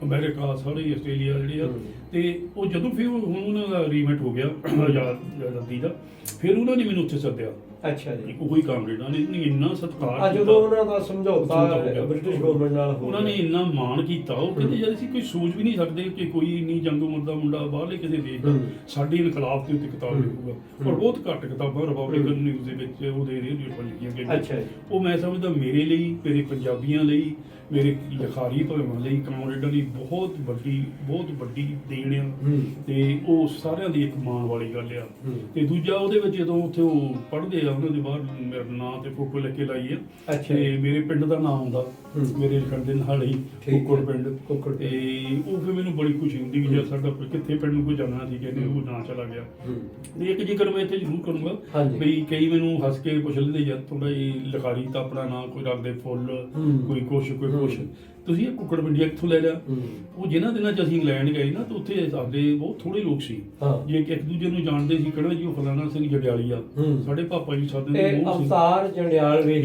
ਅਮਰੀਕਾ, ਸਾਰੇ ਆਸਟ੍ਰੇਲੀਆ ਜਿਹੜੇ ਆ। ਤੇ ਉਹ ਜਦੋਂ ਫਿਰ ਹੁਣ ਉਹਨਾਂ ਦਾ ਰੀਮੇਟ ਹੋ ਗਿਆ ਆਜ਼ਾਦੀ ਦਾ, ਫਿਰ ਉਹਨਾਂ ਨੇ ਮੈਨੂੰ ਉੱਥੇ ਸੱਦਿਆ। ਅੱਛਾ ਜੀ। ਕੋਈ ਕਾਮਰੇਡਾਂ ਨੇ ਇੰਨਾ ਸਤਿਕਾਰ, ਜਦੋਂ ਉਹਨਾਂ ਦਾ ਸਮਝੌਤਾ ਬ੍ਰਿਟਿਸ਼ ਗਵਰਨਮੈਂਟ ਨਾਲ ਉਹਨਾਂ ਨੇ ਇੰਨਾ ਮਾਣ ਕੀਤਾ। ਉਹ ਕਹਿੰਦੇ ਜਦ ਅਸੀਂ ਕੋਈ ਸੋਚ ਵੀ ਨਹੀਂ ਸਕਦੇ ਕਿ ਕੋਈ ਇੰਨੀ ਜੰਗ ਉਮਰ ਦਾ ਮੁੰਡਾ ਬਾਹਰਲੇ ਕਿਸੇ ਦੇਸ਼ ਦਾ ਸਾਡੇ ਇਨਕਲਾਬ ਦੇ ਉੱਤੇ ਕਿਤਾਬ ਲਿਖੂਗਾ। ਪਰ ਬਹੁਤ ਘੱਟ ਕਿਤਾਬਾਂ ਰਿਪਬਲਿਕਨ ਨਿਊਜ਼ ਦੇ ਵਿੱਚ ਉਹਦੇ ਰੇਡੀਓ ਲਿਖੀਆਂ ਗਈਆਂ। ਉਹ ਮੈਂ ਸਮਝਦਾ ਮੇਰੇ ਲਈ, ਮੇਰੇ ਪੰਜਾਬੀਆਂ ਲਈ, ਮੇਰੇ ਲਿਖਾਰੀ ਭਰਾਵਾਂ ਲਈ, ਕਾਮਰੇਡਾਂ ਲਈ ਬਹੁਤ ਵੱਡੀ ਦੇਣ ਆ। ਤੇ ਉਹ ਸਾਰਿਆਂ ਦੀ ਇੱਕ ਮਾਣ ਵਾਲੀ ਗੱਲ ਆ। ਤੇ ਦੂਜਾ ਉਹਦੇ ਵਿੱਚ ਜਦੋਂ ਉੱਥੇ ਉਹ ਪੜ੍ਹਦੇ ਆ, ਉਹਨਾਂ ਦੇ ਬਾਹਰ ਮੇਰਾ ਨਾਂ ਤੇ ਫੋਟੋ ਲਿਖ ਕੇ ਲਾਈ ਆ, ਤੇ ਮੇਰੇ ਪਿੰਡ ਦਾ ਨਾਮ ਆਉਂਦਾ ਮੇਰੇ ਲਿਖਣ ਦੇ ਨਾਲ ਹੀ, ਕੁੱਕੜ ਪਿੰਡ। ਤੇ ਉਹ ਫਿਰ ਮੈਨੂੰ ਬੜੀ ਖੁਸ਼ੀ ਹੁੰਦੀ ਵੀ ਜਦ ਸਾਡਾ ਕਿੱਥੇ ਪਿੰਡ ਨੂੰ ਕੋਈ ਜਾਣਨਾ ਸੀ, ਕਹਿੰਦੇ ਉਹ ਨਾਂ ਚਲਾ ਗਿਆ। ਤੇ ਇੱਕ ਜ਼ਿਕਰ ਮੈਂ ਇੱਥੇ ਜ਼ਰੂਰ ਕਰੂੰਗਾ ਵੀ ਕਈ ਮੈਨੂੰ ਹੱਸ ਕੇ ਪੁੱਛ ਲੈਂਦੇ, ਯਾਰ ਥੋੜਾ ਇਹ ਲਿਖਾਰੀ ਤਾਂ ਆਪਣਾ ਨਾਂ ਕੋਈ ਰੱਖਦੇ ਫੁੱਲ, ਕੋਈ ਕੁਛ ਤੁਸੀਂ ਇਹ ਕੁੱਕੜ ਪਿੰਡੀਆ ਕਿੱਥੋਂ ਲੈ ਲਿਆ? ਉਹ ਜਿਨ੍ਹਾਂ ਦਿਨਾਂ 'ਚ ਅਸੀਂ ਇੰਗਲੈਂਡ ਗਏ ਨਾ, ਤਾਂ ਉੱਥੇ ਸਾਡੇ ਬਹੁਤ ਥੋੜੇ ਲੋਕ ਸੀ, ਜੇ ਇੱਕ ਦੂਜੇ ਨੂੰ ਜਾਣਦੇ ਸੀ, ਕਿਹੜਾ ਜੀ ਉਹ ਫਲਾਣਾ ਸਿੰਘ ਜੰਡਿਆਲੀ ਆ, ਸਾਡੇ ਪਾਪਾ ਜੀ ਸਾਡੇ ਅਵਤਾਰ ਜੰਡਿਆਲ ਵੀ,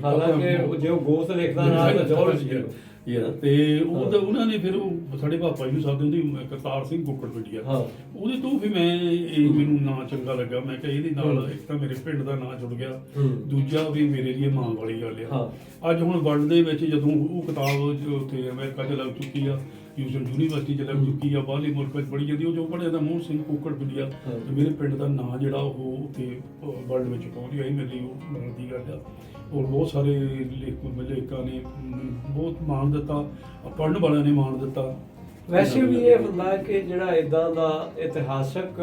ਹਾਲਾਂਕਿ ਜੇ ਉਹ ਗੋਤ ਲਿਖਦਾ ਨਾਲ ਤਾਂ ਜੋੜ ਸੀ। ਤੇ ਉਹਨਾਂ ਨੇ ਫਿਰ ਉਹ ਸਾਡੇ ਪਾਪਾ ਜੀ ਨੂੰ ਸਾਦੇ ਹੁੰਦੇ ਕਰਤਾਰ ਸਿੰਘ ਕੁੱਕੜ ਪਿੰਡੀਆ। ਉਹਦੇ ਤੋਂ ਵੀ ਮੈਨੂੰ ਨਾਂ ਚੰਗਾ ਲੱਗਾ। ਮੈਂ ਕਿਹਾ ਇਹਦੇ ਨਾਲ ਇੱਕ ਤਾਂ ਮੇਰੇ ਪਿੰਡ ਦਾ ਨਾਂ ਜੁੜ ਗਿਆ, ਦੂਜਾ ਵੀ ਮੇਰੇ ਲਈ ਮਾਣ ਵਾਲੀ ਗੱਲ ਆ। ਅੱਜ ਹੁਣ ਵਰਲਡ ਦੇ ਵਿੱਚ ਜਦੋਂ ਉਹ ਕਿਤਾਬ ਉੱਥੇ ਅਮਰੀਕਾ 'ਚ ਲੱਗ ਚੁੱਕੀ ਆ, ਯੂਨੀਵਰਸਿਟੀ 'ਚ ਲੱਗ ਚੁੱਕੀ ਆ, ਬਾਹਰਲੇ ਮੁਲਕ ਵਿੱਚ ਪੜ੍ਹੀ ਜਾਂਦੀ, ਉਹ ਜੋ ਪੜ੍ਹਿਆ ਦਾ ਮੋਹਨ ਸਿੰਘ ਕੁੱਕੜ ਪਿੰਡੀਆ, ਮੇਰੇ ਪਿੰਡ ਦਾ ਨਾਂ ਜਿਹੜਾ ਉਹ ਉੱਥੇ ਵਰਲਡ ਵਿੱਚ ਪਹੁੰਚ ਗਿਆ। ਮੇਰੇ ਲਈ ਉਹ ਮਾਣ ਦੀ ਗੱਲ ਆ। ਔਰ ਬਹੁਤ ਸਾਰੇ ਲੇਖਕਾਂ ਨੇ ਬਹੁਤ ਮਾਣ ਦਿੱਤਾ, ਪੜ੍ਹਨ ਵਾਲਿਆਂ ਨੇ ਮਾਣ ਦਿੱਤਾ। ਵੈਸੇ ਵੀ ਇਹ ਹੁੰਦਾ ਕਿ ਜਿਹੜਾ ਇਦਾਂ ਦਾ ਇਤਿਹਾਸਕ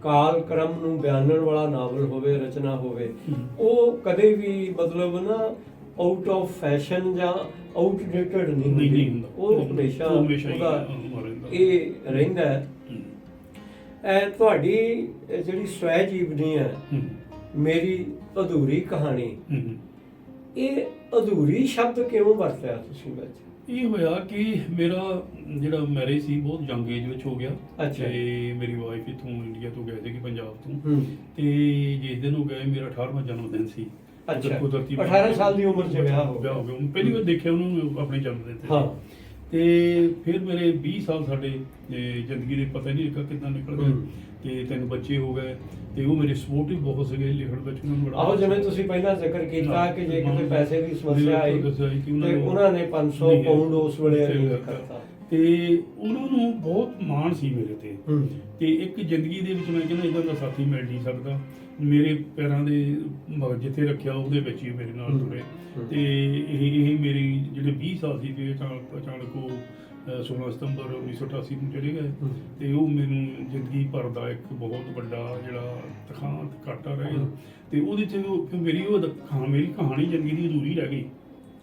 ਕਾਲ ਕ੍ਰਮ ਨੂੰ ਬਿਆਨਣ ਵਾਲਾ ਨਾਵਲ ਹੋਵੇ, ਰਚਨਾ ਹੋਵੇ, ਉਹ ਕਦੇ ਵੀ ਮਤਲਬ ਨਾ ਆਊਟ ਆਫ ਫੈਸ਼ਨ ਜਾਂ ਆਊਟਡੇਟਡ ਨਹੀਂ ਹੁੰਦਾ। ਉਹ ਹਮੇਸ਼ਾ ਉਹਦਾ ਇਹ ਰਹਿੰਦਾ ਹੈ। ਤੁਹਾਡੀ ਜਿਹੜੀ ਸਵੈ ਜੀਵਨੀ ਹੈ, ਮੇਰੀ ਅਧੂਰੀ ਕਹਾਣੀ, ਇਹ ਅਧੂਰੀ ਸ਼ਬਦ ਕਿਉਂ ਵਰਤਿਆ ਤੁਸੀਂ ਵਿੱਚ? ਇਹ ਹੋਇਆ ਕਿ ਮੇਰਾ ਜਿਹੜਾ ਮੈਰਿਜ ਸੀ ਬਹੁਤ ਯੰਗ ਏਜ ਵਿੱਚ ਹੋ ਗਿਆ। ਤੇ ਮੇਰੀ ਵਾਈਫ ਇੱਥੋਂ ਇੰਡੀਆ ਤੋਂ ਗਏ ਸੀਗੇ, ਪੰਜਾਬ ਤੋਂ। ਤੇ ਜਿਸ ਦਿਨ ਉਹ ਗਏ ਮੇਰਾ 18ਵਾਂ ਜਨਮ ਦਿਨ ਸੀ। 18 ਸਾਲ ਦੀ ਉਮਰ 'ਚ ਵਿਆਹ ਹੋ ਗਿਆ। ਪਹਿਲੀ ਵਾਰ ਦੇਖਿਆ ਉਹਨੂੰ ਆਪਣੇ ਜਨਮ ਦਿਨ ਤੇ। ਤੇ ਫਿਰ ਮੇਰੇ 20 ਸਾਲ ਸਾਡੇ ਜ਼ਿੰਦਗੀ ਦੇ ਪਤਾ ਨਹੀਂ ਲੱਗਾ ਕਿੱਦਾਂ ਨਿਕਲ ਗਏ। ਤੇ 3 ਬੱਚੇ ਹੋ ਗਏ। ਤੇ ਉਹ ਮੇਰੇ ਸਪੋਰਟਿਵ ਬਹੁਤ ਸੀਗੇ ਲਿਖਣ ਵਿੱਚ। ਉਹਨਾਂ ਨੂੰ ਆਹੋ, ਜਿਵੇਂ ਤੁਸੀਂ ਪਹਿਲਾਂ ਜ਼ਿਕਰ ਕੀਤਾ ਕਿ ਜੇ ਕਿਤੇ ਪੈਸੇ ਦੀ ਸਮੱਸਿਆ ਆਈ ਤੇ ਉਹਨਾਂ ਨੇ 500 ਪਾਉਂਡ ਉਸ ਵੇਲੇ ਅਰੇਂਜ ਕਰਤਾ। ਤੇ ਉਹਨਾਂ ਨੂੰ ਬਹੁਤ ਮਾਣ ਸੀ ਮੇਰੇ ਤੇ। ਤੇ ਇੱਕ ਜ਼ਿੰਦਗੀ ਦੇ ਵਿੱਚ ਮੈਂ ਕਹਿੰਦਾ ਇਦਾਂ ਦਾ ਸਾਥੀ ਮਿਲ ਨਹੀਂ ਸਕਦਾ। ਮੇਰੇ ਪੈਰਾਂ ਦੇ ਜਿੱਥੇ ਰੱਖਿਆ ਉਹਦੇ ਵਿੱਚ ਹੀ ਮੇਰੇ ਨਾਲ ਤੁਰੇ। ਤੇ ਇਹ ਮੇਰੀ ਜਿਹੜੇ 20 ਸਾਲ ਸੀ ਤੇ ਅਚਾਨਕ ਉਹ 16 ਸਤੰਬਰ 1988 ਨੂੰ ਚਲੇ ਗਏ। ਤੇ ਉਹ ਮੈਨੂੰ ਜ਼ਿੰਦਗੀ ਭਰ ਦਾ ਇੱਕ ਬਹੁਤ ਵੱਡਾ ਜਿਹੜਾ ਤਖਾਂਤ ਘਾਟਾ ਰਹਿ ਗਿਆ। ਤੇ ਉਹਦੇ 'ਚ ਮੇਰੀ ਕਹਾਣੀ ਜ਼ਿੰਦਗੀ ਦੀ ਅਧੂਰੀ ਰਹਿ ਗਈ।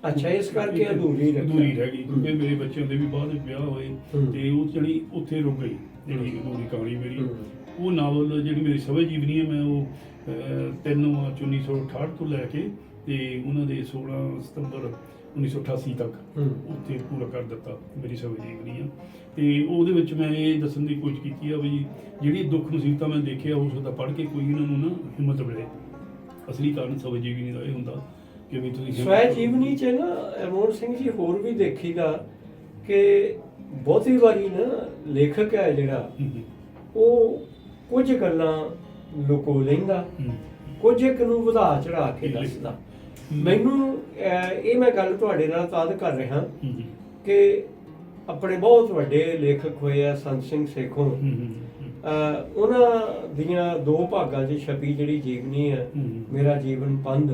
ਅੱਛਾ, ਇਸ ਕਰਕੇ ਅਧੂਰੀ ਰਹਿ ਗਈ ਕਿਉਂਕਿ ਮੇਰੇ ਬੱਚਿਆਂ ਦੇ ਵੀ ਬਾਅਦ ਵਿਆਹ ਹੋਏ। ਤੇ ਉਹ ਜਿਹੜੀ ਉੱਥੇ ਰੁਕ ਗਈ ਜਿਹੜੀ ਅਧੂਰੀ ਕਹਾਣੀ ਮੇਰੀ। ਉਹ ਨਾਵਲ ਜਿਹੜੀ ਮੇਰੀ ਸਵੈ ਜੀਵਨੀ ਹੈ, ਮੈਂ ਉਹ 3 ਮਾਰਚ 1968 ਤੋਂ ਲੈ ਕੇ ਤੇ ਉਹਨਾਂ ਦੇ 16 ਸਤੰਬਰ 1988 ਤੱਕ ਉੱਥੇ ਪੂਰਾ ਕਰ ਦਿੱਤਾ ਮੇਰੀ ਸਵੈ ਜੀਵਨੀ ਆ। ਤੇ ਉਹਦੇ ਵਿੱਚ ਮੈਂ ਇਹ ਦੱਸਣ ਦੀ ਕੋਸ਼ਿਸ਼ ਕੀਤੀ ਆ ਵੀ ਜਿਹੜੀ ਦੁੱਖ ਮੁਸੀਬਤਾਂ ਮੈਂ ਦੇਖਿਆ ਉਸ ਦਾ ਪੜ੍ਹ ਕੇ ਕੋਈ ਇਹਨਾਂ ਨੂੰ ਨਾ ਹਿੰਮਤ ਮਿਲੇ। ਅਸਲੀ ਕਾਰਨ ਸਵੈ ਜੀਵਨੀ ਦਾ ਇਹ ਹੁੰਦਾ ਕਿ ਵੀ ਤੁਸੀਂ ਸਵੈ ਜੀਵਨੀ 'ਚ ਨਾ ਅਰਮੋਨ ਸਿੰਘ ਜੀ ਹੋਰ ਵੀ ਦੇਖੀਦਾ ਕਿ ਬਹੁਤੀ ਵਾਰੀ ਨਾ ਲੇਖਕ ਹੈ ਜਿਹੜਾ ਉਹ ਕੁਝ ਗੱਲਾਂ ਲੁਕੋ ਲੈਂਦਾ, ਕੁਝ ਇੱਕ ਨੂੰ ਵਧਾ ਚੜਾ ਕੇ ਦੱਸਦਾ। ਮੈਨੂੰ ਇਹ ਮੈਂ ਗੱਲ ਤੁਹਾਡੇ ਨਾਲ ਤਦ ਕਰ ਰਿਹਾ ਕਿ ਆਪਣੇ ਬਹੁਤ ਵੱਡੇ ਲੇਖਕ ਹੋਏ ਆ ਸੰਤ ਸਿੰਘ ਸੇਖੋਂ, ਉਹਨਾਂ ਦੀਆਂ 2 ਭਾਗਾਂ 'ਚ ਛਪੀ ਜਿਹੜੀ ਜੀਵਨੀ ਹੈ ਮੇਰਾ ਜੀਵਨ ਪੰਧ,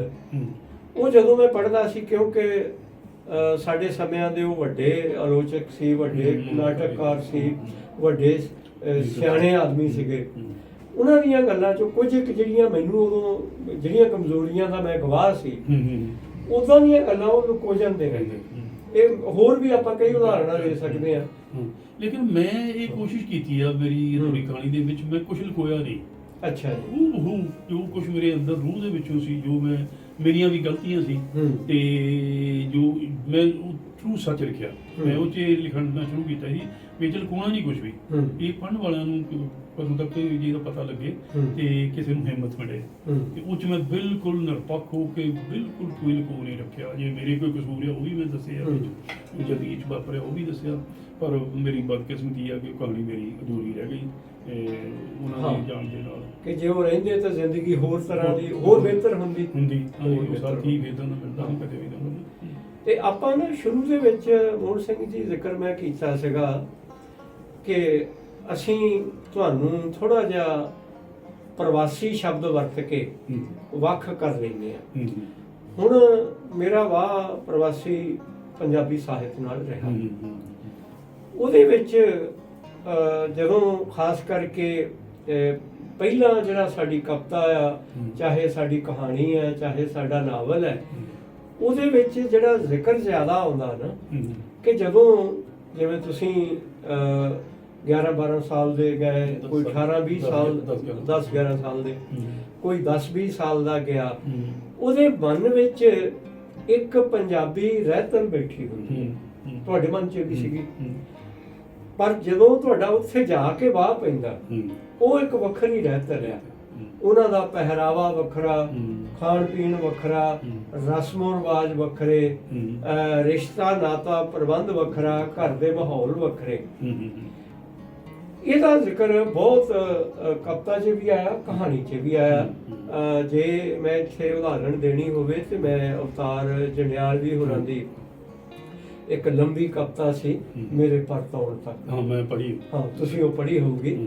ਉਹ ਜਦੋਂ ਮੈਂ ਪੜ੍ਹਦਾ ਸੀ, ਕਿਉਂਕਿ ਸਾਡੇ ਸਮਿਆਂ ਦੇ ਉਹ ਵੱਡੇ ਆਲੋਚਕ ਸੀ, ਵੱਡੇ ਨਾਟਕਕਾਰ ਸੀ, ਵੱਡੇ ਸਿਆਣੇ ਆਦਮੀ ਸੀਗੇ। ਉਹਨਾਂ ਦੀਆਂ ਗੱਲਾਂ 'ਚੋਂ ਕੁਝ ਇੱਕ ਜਿਹੜੀਆਂ ਮੈਨੂੰ ਉਦੋਂ ਜਿਹੜੀਆਂ ਕਮਜ਼ੋਰੀਆਂ ਦਾ ਮੈਂ ਗਵਾਹ ਸੀ, ਉਦਾਂ ਦੀਆਂ ਗੱਲਾਂ ਉਹ ਲੁਕੋ ਜਾਂਦੇ ਰਹਿੰਦੇ। ਇਹ ਹੋਰ ਵੀ ਆਪਾਂ ਕਈ ਉਦਾਹਰਨਾਂ ਦੇ ਸਕਦੇ ਹਾਂ। ਲੇਕਿਨ ਮੈਂ ਇਹ ਕੋਸ਼ਿਸ਼ ਕੀਤੀ ਆ ਮੇਰੀ ਅਧੂਰੀ ਕਹਾਣੀ ਦੇ ਵਿੱਚ, ਮੈਂ ਕੁਝ ਲੁਕੋਇਆ ਨਹੀਂ। ਅੱਛਾ ਜੀ। ਉਹ ਜੋ ਕੁਝ ਮੇਰੇ ਅੰਦਰ ਰੂਹ ਦੇ ਵਿੱਚੋਂ ਸੀ, ਜੋ ਮੈਂ ਮੇਰੀਆਂ ਵੀ ਗਲਤੀਆਂ ਸੀ ਤੇ ਜੋ ਮੈਂ ਟਰੂ ਸੱਚ ਲਿਖਿਆ, ਮੈਂ ਉਹ 'ਚ ਲਿਖਣ ਦਾ ਸ਼ੁਰੂ ਕੀਤਾ ਸੀ। ਵਿੱਚ ਲੁਕਾਉਣਾ ਨਹੀਂ ਕੁਝ ਵੀ, ਇਹ ਪੜ੍ਹਨ ਵਾਲਿਆਂ ਨੂੰ ਕਦੋਂ ਤੱਕ ਜਿਹਦਾ ਪਤਾ ਲੱਗੇ ਤੇ ਕਿਸੇ ਨੂੰ ਹਿੰਮਤ ਮਿਲੇ। ਤੇ ਉਹ 'ਚ ਮੈਂ ਬਿਲਕੁਲ ਨਿਰਪੱਖ ਹੋ ਕੇ ਬਿਲਕੁਲ ਕੋਈ ਲੁਕੋ ਨਹੀਂ ਰੱਖਿਆ। ਜੇ ਮੇਰੇ ਕੋਈ ਕਸੂਰ ਹੈ ਉਹ ਵੀ ਮੈਂ ਦੱਸਿਆ, ਜ਼ਿੰਦਗੀ 'ਚ ਵਾਪਰਿਆ ਉਹ ਵੀ ਦੱਸਿਆ। ਪਰ ਮੇਰੀ ਬਦਕਿਸਮਤੀ ਆ ਕਿ ਕਹਾਣੀ ਮੇਰੀ ਅਧੂਰੀ ਰਹਿ ਗਈ ਉਹਨਾਂ ਦੀ ਜਾਣ ਦੇ ਨਾਲ, ਕਿ ਜੇ ਉਹ ਰਹਿੰਦੇ ਤਾਂ ਜ਼ਿੰਦਗੀ ਹੋਰ ਤਰ੍ਹਾਂ ਦੀ ਹੋਰ ਬਿਹਤਰ ਹੁੰਦੀ। ਉਹ ਸਾਥੀ ਵੇਦਾਂ ਦਾ ਮਿਲਦਾ ਨਹੀਂ ਕਦੇ ਵੀ। ਤੇ ਆਪਾਂ ਨਾ ਸ਼ੁਰੂ ਦੇ ਵਿੱਚ ਮੋਹਨ ਸਿੰਘ ਜੀ ਜ਼ਿਕਰ ਮੈਂ ਕੀਤਾ ਸੀਗਾ ਕਿ ਅਸੀਂ ਤੁਹਾਨੂੰ ਥੋੜਾ ਜਿਹਾ ਪ੍ਰਵਾਸੀ ਸ਼ਬਦ ਵਰਤ ਕੇ ਵੱਖ ਕਰ ਲੈਂਦੇ ਆ। ਹੁਣ ਮੇਰਾ ਵਾਹ ਪ੍ਰਵਾਸੀ ਪੰਜਾਬੀ ਸਾਹਿਤ ਨਾਲ ਰਿਹਾ। ਉਹਦੇ ਵਿੱਚ ਜਦੋਂ ਖਾਸ ਕਰਕੇ ਪਹਿਲਾਂ ਜਿਹੜਾ ਸਾਡੀ ਕਵਿਤਾ ਆ, ਚਾਹੇ ਸਾਡੀ ਕਹਾਣੀ ਹੈ, ਚਾਹੇ ਸਾਡਾ ਨਾਵਲ ਹੈ, ਉਹਦੇ ਵਿੱਚ ਜਿਹੜਾ ਜ਼ਿਕਰ ਜ਼ਿਆਦਾ ਆਉਂਦਾ ਨਾ ਕਿ ਜਦੋਂ ਜਿਵੇਂ ਤੁਸੀਂ 11-12 ਸਾਲ ਦੇ ਗਏ, ਕੋਈ 18-20 ਸਾਲ, 10-11 ਸਾਲ ਦੇ, ਕੋਈ 10-20 ਸਾਲ ਦਾ ਗਿਆ, ਉਹਦੇ ਮਨ ਵਿੱਚ ਇੱਕ ਪੰਜਾਬੀ ਰਹਿਤਲ ਬੈਠੀ ਹੁੰਦੀ, ਤੁਹਾਡੇ ਮਨ 'ਚ ਵੀ ਸੀਗੀ। ਪਰ ਜਦੋਂ ਤੁਹਾਡਾ ਉੱਥੇ ਜਾ ਕੇ ਵਾਹ ਪੈਂਦਾ, ਉਹ ਇੱਕ ਵੱਖਰੀ ਰਹਿਤਲ ਆ। ਉਹਨਾਂ ਦਾ ਪਹਿਰਾਵਾ ਵੱਖਰਾ, ਖਾਣ ਪੀਣ ਵੱਖਰਾ, ਰਸਮੋ ਰਿਵਾਜ ਵੱਖਰੇ, ਰਿਸ਼ਤਾ ਨਾਤਾ ਪ੍ਰਬੰਧ ਵੱਖਰਾ, ਘਰ ਦੇ ਮਾਹੌਲ ਵੱਖਰੇ। ਇਹਦਾ ਜ਼ਿਕਰ ਬਹੁਤ ਕਵਿਤਾ 'ਚ ਵੀ ਆਇਆ, ਕਹਾਣੀ 'ਚ ਵੀ ਆਇਆ। ਜੇ ਮੈਂ ਇੱਥੇ ਉਦਾਹਰਣ ਦੇਣੀ ਹੋਵੇ ਤੇ ਮੈਂ ਅਵਤਾਰ ਜੰਡਿਆਲਵੀ ਹੋਰਾਂ ਦੀ ਇੱਕ ਲੰਬੀ ਕਵਿਤਾ ਸੀ ਮੇਰੇ ਪਰਤੌਣ ਤੱਕ, ਮੈਂ ਪੜ੍ਹੀ। ਤੁਸੀਂ ਉਹ ਪੜ੍ਹੀ ਹੋਊਗੀ।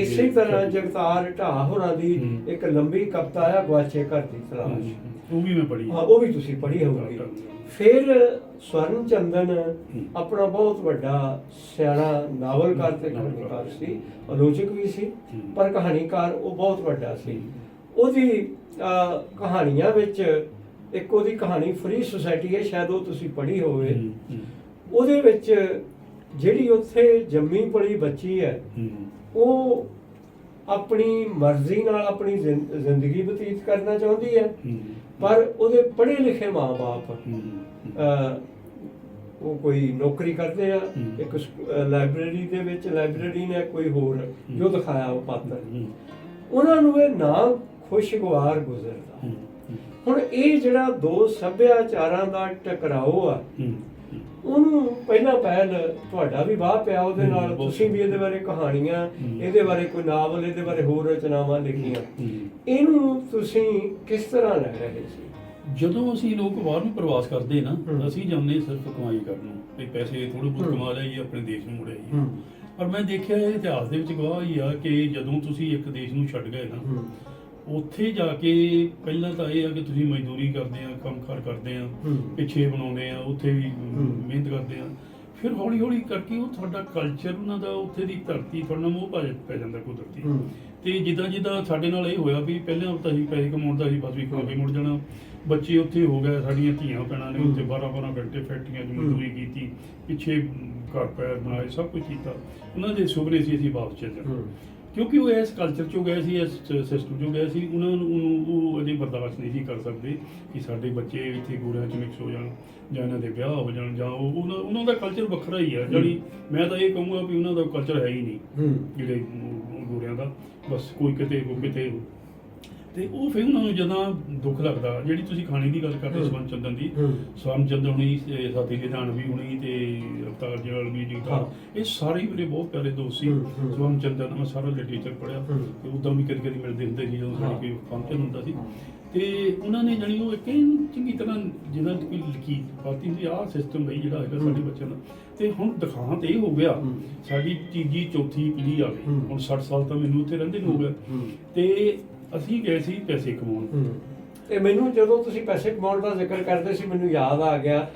ਇਸੇ ਤਰ੍ਹਾਂ ਜਗਤਾਰ ਢਾਹ ਹੋਰਾਂ ਦੀ ਇੱਕ ਲੰਬੀ ਕਵਿਤਾ ਆ ਗਵਾਚੇ ਘਰ ਦੀ ਤਲਾਸ਼, ਉਹ ਵੀ ਮੈਂ ਪੜ੍ਹੀ। ਉਹ ਵੀ ਤੁਸੀਂ ਪੜ੍ਹੀ ਹੋਊਗੀ। ਫਿਰ ਸਵਰਨ ਚੰਦਨ ਆਪਣਾ ਬਹੁਤ ਵੱਡਾ ਸਿਆਣਾ ਨਾਵਲਕਾਰ ਤੇ ਕਹਾਣੀਕਾਰ ਸੀ, ਆਲੋਚਕ ਵੀ ਸੀ, ਪਰ ਕਹਾਣੀਕਾਰ ਉਹ ਬਹੁਤ ਵੱਡਾ ਸੀ। ਉਹਦੀ ਕਹਾਣੀਆਂ ਵਿੱਚ ਇੱਕ ਉਹਦੀ ਕਹਾਣੀ ਫਰੀ ਸੁਸਾਇਟੀ ਹੈ, ਸ਼ਾਇਦ ਉਹ ਤੁਸੀਂ ਪੜ੍ਹੀ ਹੋਵੇ। ਉਹਦੇ ਵਿੱਚ ਜਿਹੜੀ ਉੱਥੇ ਜੰਮੀ ਪਲੀ ਬੱਚੀ ਹੈ, ਉਹ ਆਪਣੀ ਮਰਜ਼ੀ ਨਾਲ ਆਪਣੀ ਜ਼ਿੰਦਗੀ ਬਤੀਤ ਕਰਨਾ ਚਾਹੁੰਦੀ ਹੈ, ਪਰ ਉਹਦੇ ਪੜ੍ਹੇ ਲਿਖੇ ਮਾਂ-ਬਾਪ ਉਹ ਕੋਈ ਨੌਕਰੀ ਕਰਦੇ ਆ ਇੱਕ ਲਾਇਬ੍ਰੇਰੀ ਦੇ ਵਿੱਚ, ਲਾਇਬ੍ਰੇਰੀ ਨੇ ਕੋਈ ਹੋਰ ਜੋ ਦਿਖਾਇਆ ਉਹ ਪਾਤਰ, ਉਹਨਾਂ ਨੂੰ ਇਹ ਨਾ ਖੁਸ਼ਗਵਾਰ ਗੁਜ਼ਰਦਾ। ਹੁਣ ਇਹ ਜਿਹੜਾ 2 ਸੱਭਿਆਚਾਰਾਂ ਦਾ ਟਕਰਾਓ ਆ, ਉਹਨੂੰ ਪਹਿਲਾਂ ਪਹਿਲ ਤੁਹਾਡਾ ਵੀ ਵਾਹ ਪਿਆ ਉਹਦੇ ਨਾਲ, ਤੁਸੀਂ ਵੀ ਇਹਦੇ ਬਾਰੇ ਕਹਾਣੀਆਂ, ਇਹਦੇ ਬਾਰੇ ਕੋਈ ਨਾਵਲ, ਇਹਦੇ ਬਾਰੇ ਹੋਰ ਰਚਨਾਵਾਂ ਲਿਖੀਆਂ। ਇਹਨੂੰ ਤੁਸੀਂ ਕਿਸ ਤਰ੍ਹਾਂ ਲੈ ਰਹੇ ਸੀ? ਜਦੋਂ ਅਸੀਂ ਲੋਕ ਬਾਹਰ ਨੂੰ ਪ੍ਰਵਾਸ ਕਰਦੇ ਨਾ, ਅਸੀਂ ਜਾਂਦੇ ਸਿਰਫ ਕਮਾਈ ਕਰਨ ਨੂੰ, ਵੀ ਪੈਸੇ ਥੋੜੇ ਬਹੁਤ ਕਮਾ ਲਈਏ, ਆਪਣੇ ਦੇਸ਼ ਨੂੰ ਮੁੜ ਆਈਏ। ਪਰ ਮੈਂ ਦੇਖਿਆ ਇਹ ਇਤਿਹਾਸ ਦੇ ਵਿੱਚ ਗਵਾਹ ਹੀ ਆ ਕਿ ਜਦੋਂ ਤੁਸੀਂ ਇੱਕ ਦੇਸ਼ ਨੂੰ ਛੱਡ ਗਏ ਨਾ, ਉੱਥੇ ਜਾ ਕੇ ਪਹਿਲਾਂ ਤਾਂ ਇਹ ਆ ਕਿ ਤੁਸੀਂ ਮਜ਼ਦੂਰੀ ਕਰਦੇ ਆ, ਕੰਮਕਾਰ ਕਰਦੇ ਆ, ਪਿੱਛੇ ਬਣਾਉਂਦੇ ਆ, ਉੱਥੇ ਵੀ ਮਿਹਨਤ ਕਰਦੇ ਆ। ਫਿਰ ਹੌਲੀ ਹੌਲੀ ਕਰਕੇ ਉਹ ਤੁਹਾਡਾ ਕਲਚਰ, ਉਹਨਾਂ ਦਾ ਉੱਥੇ ਦੀ ਧਰਤੀ ਤੁਹਾਡਾ ਮੋਹ ਪੈ ਜਾਂਦਾ ਕੁਦਰਤੀ। ਤੇ ਜਿੱਦਾਂ ਜਿੱਦਾਂ ਸਾਡੇ ਨਾਲ ਇਹ ਹੋਇਆ ਵੀ ਪਹਿਲਾਂ ਤਾਂ ਅਸੀਂ ਪੈਸੇ ਕਮਾਉਣ ਦਾ ਸੀ, ਬਸ ਵੀ ਖਾ ਕੇ ਮੁੜ ਜਾਣਾ। ਬੱਚੇ ਉੱਥੇ ਹੋ ਗਏ, ਸਾਡੀਆਂ ਧੀਆਂ ਭੈਣਾਂ ਨੇ ਉੱਥੇ 12-12 ਘੰਟੇ ਫੈਕਟਰੀਆਂ 'ਚ ਮਜ਼ਦੂਰੀ ਕੀਤੀ, ਪਿੱਛੇ ਘਰ ਪੈਰ ਬਣਾਏ, ਸਭ ਕੁਝ ਕੀਤਾ। ਉਹਨਾਂ ਦੇ ਸੁਪਨੇ ਸੀ ਅਸੀਂ ਵਾਪਸ ਚੱਲ ਜਾਣਾ। ਕਿਉਂਕਿ ਉਹ ਇਸ ਕਲਚਰ ਚੋਂ ਗਏ ਸੀ, ਇਸ ਸਿਸਟਮ ਚੋਂ ਗਏ ਸੀ, ਉਹਨਾਂ ਨੂੰ ਉਹ ਅਜੇ ਬਰਦਾਸ਼ਤ ਨਹੀਂ ਸੀ ਕਰ ਸਕਦੇ ਕਿ ਸਾਡੇ ਬੱਚੇ ਇੱਥੇ ਗੋਰਿਆਂ 'ਚ ਮਿਕਸ ਹੋ ਜਾਣ ਜਾਂ ਇਹਨਾਂ ਦੇ ਵਿਆਹ ਹੋ ਜਾਣ, ਜਾਂ ਉਹਨਾਂ ਦਾ ਕਲਚਰ ਵੱਖਰਾ ਹੀ ਆ। ਜਾਣੀ ਮੈਂ ਤਾਂ ਇਹ ਕਹੂੰਗਾ ਵੀ ਉਹਨਾਂ ਦਾ ਕਲਚਰ ਹੈ ਹੀ ਨਹੀਂ ਜਿਹੜੇ ਗੋਰਿਆਂ ਦਾ, ਬਸ ਕੋਈ ਕਿਤੇ ਕੋਈ ਕਿਤੇ। ਤੇ ਉਹ ਫਿਰ ਉਹਨਾਂ ਨੂੰ ਜਦੋਂ ਦੁੱਖ ਲੱਗਦਾ, ਜਿਹੜੀ ਤੁਸੀਂ ਖਾਣੇ ਦੀ ਗੱਲ ਕਰਦੇ ਸਵਰਨ ਚੰਦਨ ਦੀ, ਸਵਰਨ ਚੰਦਨ ਹੁਣੀ, ਸਾਥੀ ਨਿਧਾਨਵੀ ਹੁਣੀ ਤੇ ਅਵਤਾਰ ਜਲਵੀ ਜੀ ਦਾ, ਇਹ ਸਾਰੇ ਮੇਰੇ ਬਹੁਤ ਪਿਆਰੇ ਦੋਸਤ ਸੀ। ਸਵਰਨ ਚੰਦਨ ਮੈਂ ਸਾਰਾ ਲਿਟਰੇਚਰ ਪੜ੍ਹਿਆ ਤੇ ਉਦਾਂ ਵੀ ਕਦੀ ਕਦੀ ਮਿਲਦੇ ਹੁੰਦੇ ਸੀ ਜਦੋਂ ਸਾਡੇ ਕੋਈ ਫੰਕਸ਼ਨ ਹੁੰਦਾ ਸੀ। ਤੇ ਉਹਨਾਂ ਨੇ ਜਾਣੀ ਉਹ ਇੱਕ ਚੰਗੀ ਤਰ੍ਹਾਂ ਜਿਹਦਾ ਕੋਈ ਲਿਖੀ ਪਾਤੀ ਹੁੰਦੀ, ਆਹ ਸਿਸਟਮ ਬਈ ਜਿਹੜਾ ਹੈਗਾ ਸਾਡੇ ਬੱਚਿਆਂ ਦਾ। ਤੇ ਹੁਣ ਦਿਖਾਂਤ ਇਹ ਹੋ ਗਿਆ, ਸਾਡੀ ਤੀਜੀ ਚੌਥੀ ਪੀੜ੍ਹੀ ਆ ਗਈ, ਹੁਣ 60 ਸਾਲ ਤਾਂ ਮੈਨੂੰ ਉੱਥੇ ਰਹਿੰਦੇ ਨੂੰ ਹੋ ਗਿਆ, ਤੇ ਅਸੀਂ ਗਏ ਸੀ ਪੈਸੇ ਕਮਾਉਣ। ਤੇ ਮੈਨੂੰ ਜਦੋਂ ਤੁਸੀਂ ਪੈਸੇ ਕਮਾਉਣ ਦਾ ਜ਼ਿਕਰ ਕਰਦੇ ਸੀ, ਮੈਨੂੰ ਯਾਦ ਆ ਗਿਆ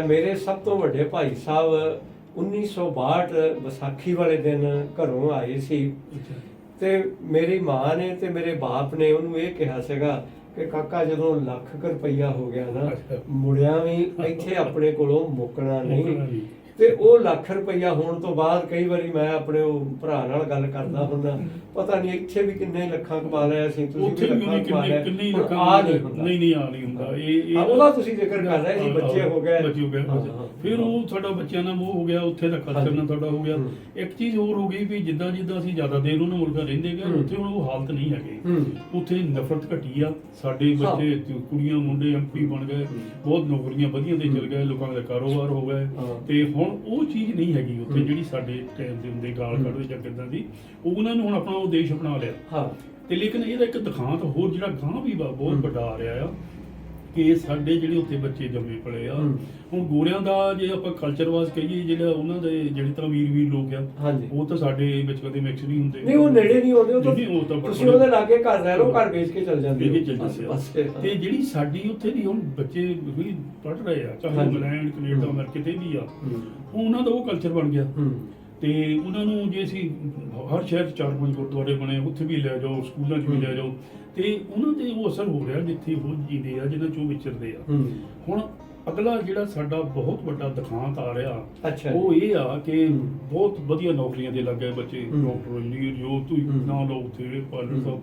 ਮੇਰੇ ਸਭ ਤੋਂ ਵੱਡੇ ਭਾਈ ਸਾਹਿਬ 1962 ਵਿਸਾਖੀ ਵਾਲੇ ਦਿਨ ਘਰੋਂ ਆਏ ਸੀ, ਤੇ ਮੇਰੀ ਮਾਂ ਨੇ ਤੇ ਮੇਰੇ ਬਾਪ ਨੇ ਉਹਨੂੰ ਇਹ ਕਿਹਾ ਸੀਗਾ ਕਿ ਕਾਕਾ ਜਦੋਂ ਲੱਖ ਰੁਪਈਆ ਹੋ ਗਿਆ ਨਾ, ਮੁੜਿਆ ਵੀ ਇੱਥੇ ਆਪਣੇ ਕੋਲੋਂ ਮੁੱਕਣਾ ਨਹੀਂ। ਤੇ ਉਹ ਲੱਖ ਰੁਪਈਆ ਹੋਣ ਤੋਂ ਬਾਅਦ ਕਈ ਵਾਰੀ ਮੈਂ ਆਪਣੇ ਉਹ ਭਰਾ ਨਾਲ ਗੱਲ ਕਰਦਾ ਹੁੰਦਾ, ਪਤਾ ਨਹੀਂ ਇੱਥੇ ਵੀ ਕਿੰਨੇ ਲੱਖਾਂ ਕਮਾ ਲਿਆ ਸੀ, ਤੁਸੀਂ ਵੀ ਲੱਖਾਂ ਕਮਾ ਲਿਆ, ਨਹੀਂ ਆ ਨਹੀਂ ਹੁੰਦਾ। ਇਹ ਉਹਦਾ ਤੁਸੀਂ ਜ਼ਿਕਰ ਕਰ ਰਹੇ ਸੀ, ਬੱਚੇ ਹੋ ਗਏ। ਫਿਰ ਉਹ ਸਾਡਾ ਬੱਚਿਆਂ ਨਾਲ ਮੋਹ ਹੋ ਗਿਆ, ਉੱਥੇ ਦਾ ਕਲਚਰ ਨਾਲ ਸਾਡਾ ਹੋ ਗਿਆ। ਇੱਕ ਚੀਜ਼ ਹੋਰ ਹੋ ਗਈ ਵੀ ਜਿੱਦਾਂ ਜਿੱਦਾਂ ਅਸੀਂ ਜ਼ਿਆਦਾ ਦੇਰ ਉਹਨਾਂ ਮੁਲਕਾਂ ਰਹਿੰਦੇ ਗਏ, ਉੱਥੇ ਹੁਣ ਉਹ ਹਾਲਤ ਨਹੀਂ ਹੈਗੇ, ਉੱਥੇ ਨਫ਼ਰਤ ਘਟੀ ਆ। ਸਾਡੇ ਬੱਚੇ ਕੁੜੀਆਂ ਮੁੰਡੇ MP ਬਣ ਗਏ, ਬਹੁਤ ਨੌਕਰੀਆਂ ਵਧੀਆ ਦੇ ਚਲ ਗਏ, ਲੋਕਾਂ ਦਾ ਕਾਰੋਬਾਰ ਹੋ ਗਏ, ਤੇ ਹੁਣ ਉਹ ਚੀਜ਼ ਨਹੀਂ ਹੈਗੀ ਉੱਥੇ ਜਿਹੜੀ ਸਾਡੇ ਟਾਈਮ ਦੇ ਹੁੰਦੇ ਗਾਲ ਕੱਢਦੇ ਜਾਂ ਕਿੱਦਾਂ ਦੀ। ਉਹਨਾਂ ਨੂੰ ਹੁਣ ਆਪਣਾ ਉਹ ਦੇਸ਼ ਅਪਣਾ ਲਿਆ। ਤੇ ਲੇਕਿਨ ਇਹਦਾ ਇੱਕ ਦਿਖਾਂਤ ਹੋਰ ਜਿਹੜਾ ਗਾਂ ਵੀ ਬਹੁਤ ਵੱਡਾ ਆ ਰਿਹਾ ਆ ਕਿ ਸਾਡੇ ਜਿਹੜੇ ਉੱਥੇ ਬੱਚੇ ਜੰਮੇ ਪਲੇ ਆ। ਹੁਣ ਗੋਰਿਆਂ ਦਾ ਜੇ ਆਪਾਂ ਕਲਚਰ ਵਾਸ ਕਹੀਏ, ਜਿਹੜਾ ਉਹਨਾਂ ਦੇ ਜਿਹੜੇ ਤਰ੍ਹਾਂ ਵੀਰ ਲੋਕ ਆ, ਉਹ ਤਾਂ ਸਾਡੇ ਵਿੱਚ ਕਦੇ ਮਿਕਸ ਨਹੀਂ ਹੁੰਦੇ, ਨਹੀਂ ਉਹ ਨੇੜੇ ਨਹੀਂ ਆਉਂਦੇ, ਉਹ ਤਾਂ ਤੁਸੀਂ ਉਹਦੇ ਲਾਗੇ ਘਰ ਰਹਿ ਲਓ, ਘਰ ਵੇਚ ਕੇ ਚੱਲ ਜਾਂਦੇ। ਤੇ ਜਿਹੜੀ ਸਾਡੀ ਉੱਥੇ ਦੀ ਹੁਣ ਬੱਚੇ ਵੀ ਪੜ੍ਹ ਰਹੇ ਆ, ਚਾਹੇ ਇੰਗਲੈਂਡ ਕੈਨੇਡਾ ਅਮਰੀਕਾ ਕਿਤੇ ਵੀ ਆ, ਉਹਨਾਂ ਦਾ ਉਹ ਕਲਚਰ ਬਣ ਗਿਆ। ਤੇ ਉਹਨਾਂ ਨੂੰ ਜੇ ਅਸੀਂ ਹਰ ਸ਼ਹਿਰ 'ਚ 4-5 ਗੁਰਦੁਆਰੇ ਬਣੇ, ਉੱਥੇ ਵੀ ਲੈ ਜਾਓ, ਸਕੂਲਾਂ 'ਚ ਵੀ ਲੈ ਜਾਓ, ਤੇ ਉਹਨਾਂ ਤੇ ਉਹ ਅਸਰ ਹੋ ਰਿਹਾ ਜਿੱਥੇ ਉਹ ਜੀਂਦੇ ਆ, ਜਿਹਨਾਂ 'ਚ ਉਹ ਵਿਚਰਦੇ ਆ। ਹੁਣ ਅਗਲਾ ਜਿਹੜਾ ਸਾਡਾ ਬਹੁਤ ਵੱਡਾ ਦਿਖਾਂਤ ਆ ਰਿਹਾ, ਉਹ ਇਹ ਆ ਕਿ ਬਹੁਤ ਵਧੀਆ ਨੌਕਰੀਆਂ ਦੇ ਲੱਗ ਗਏ ਬੱਚੇ, ਡਾਕਟਰ, ਇੰਜੀਨੀਅਰ, ਜੋ ਤੁਸੀਂ ਨਾਂ ਲਓ ਉੱਥੇ ਪਾਇਲਟ ਸਾਹਿਬ,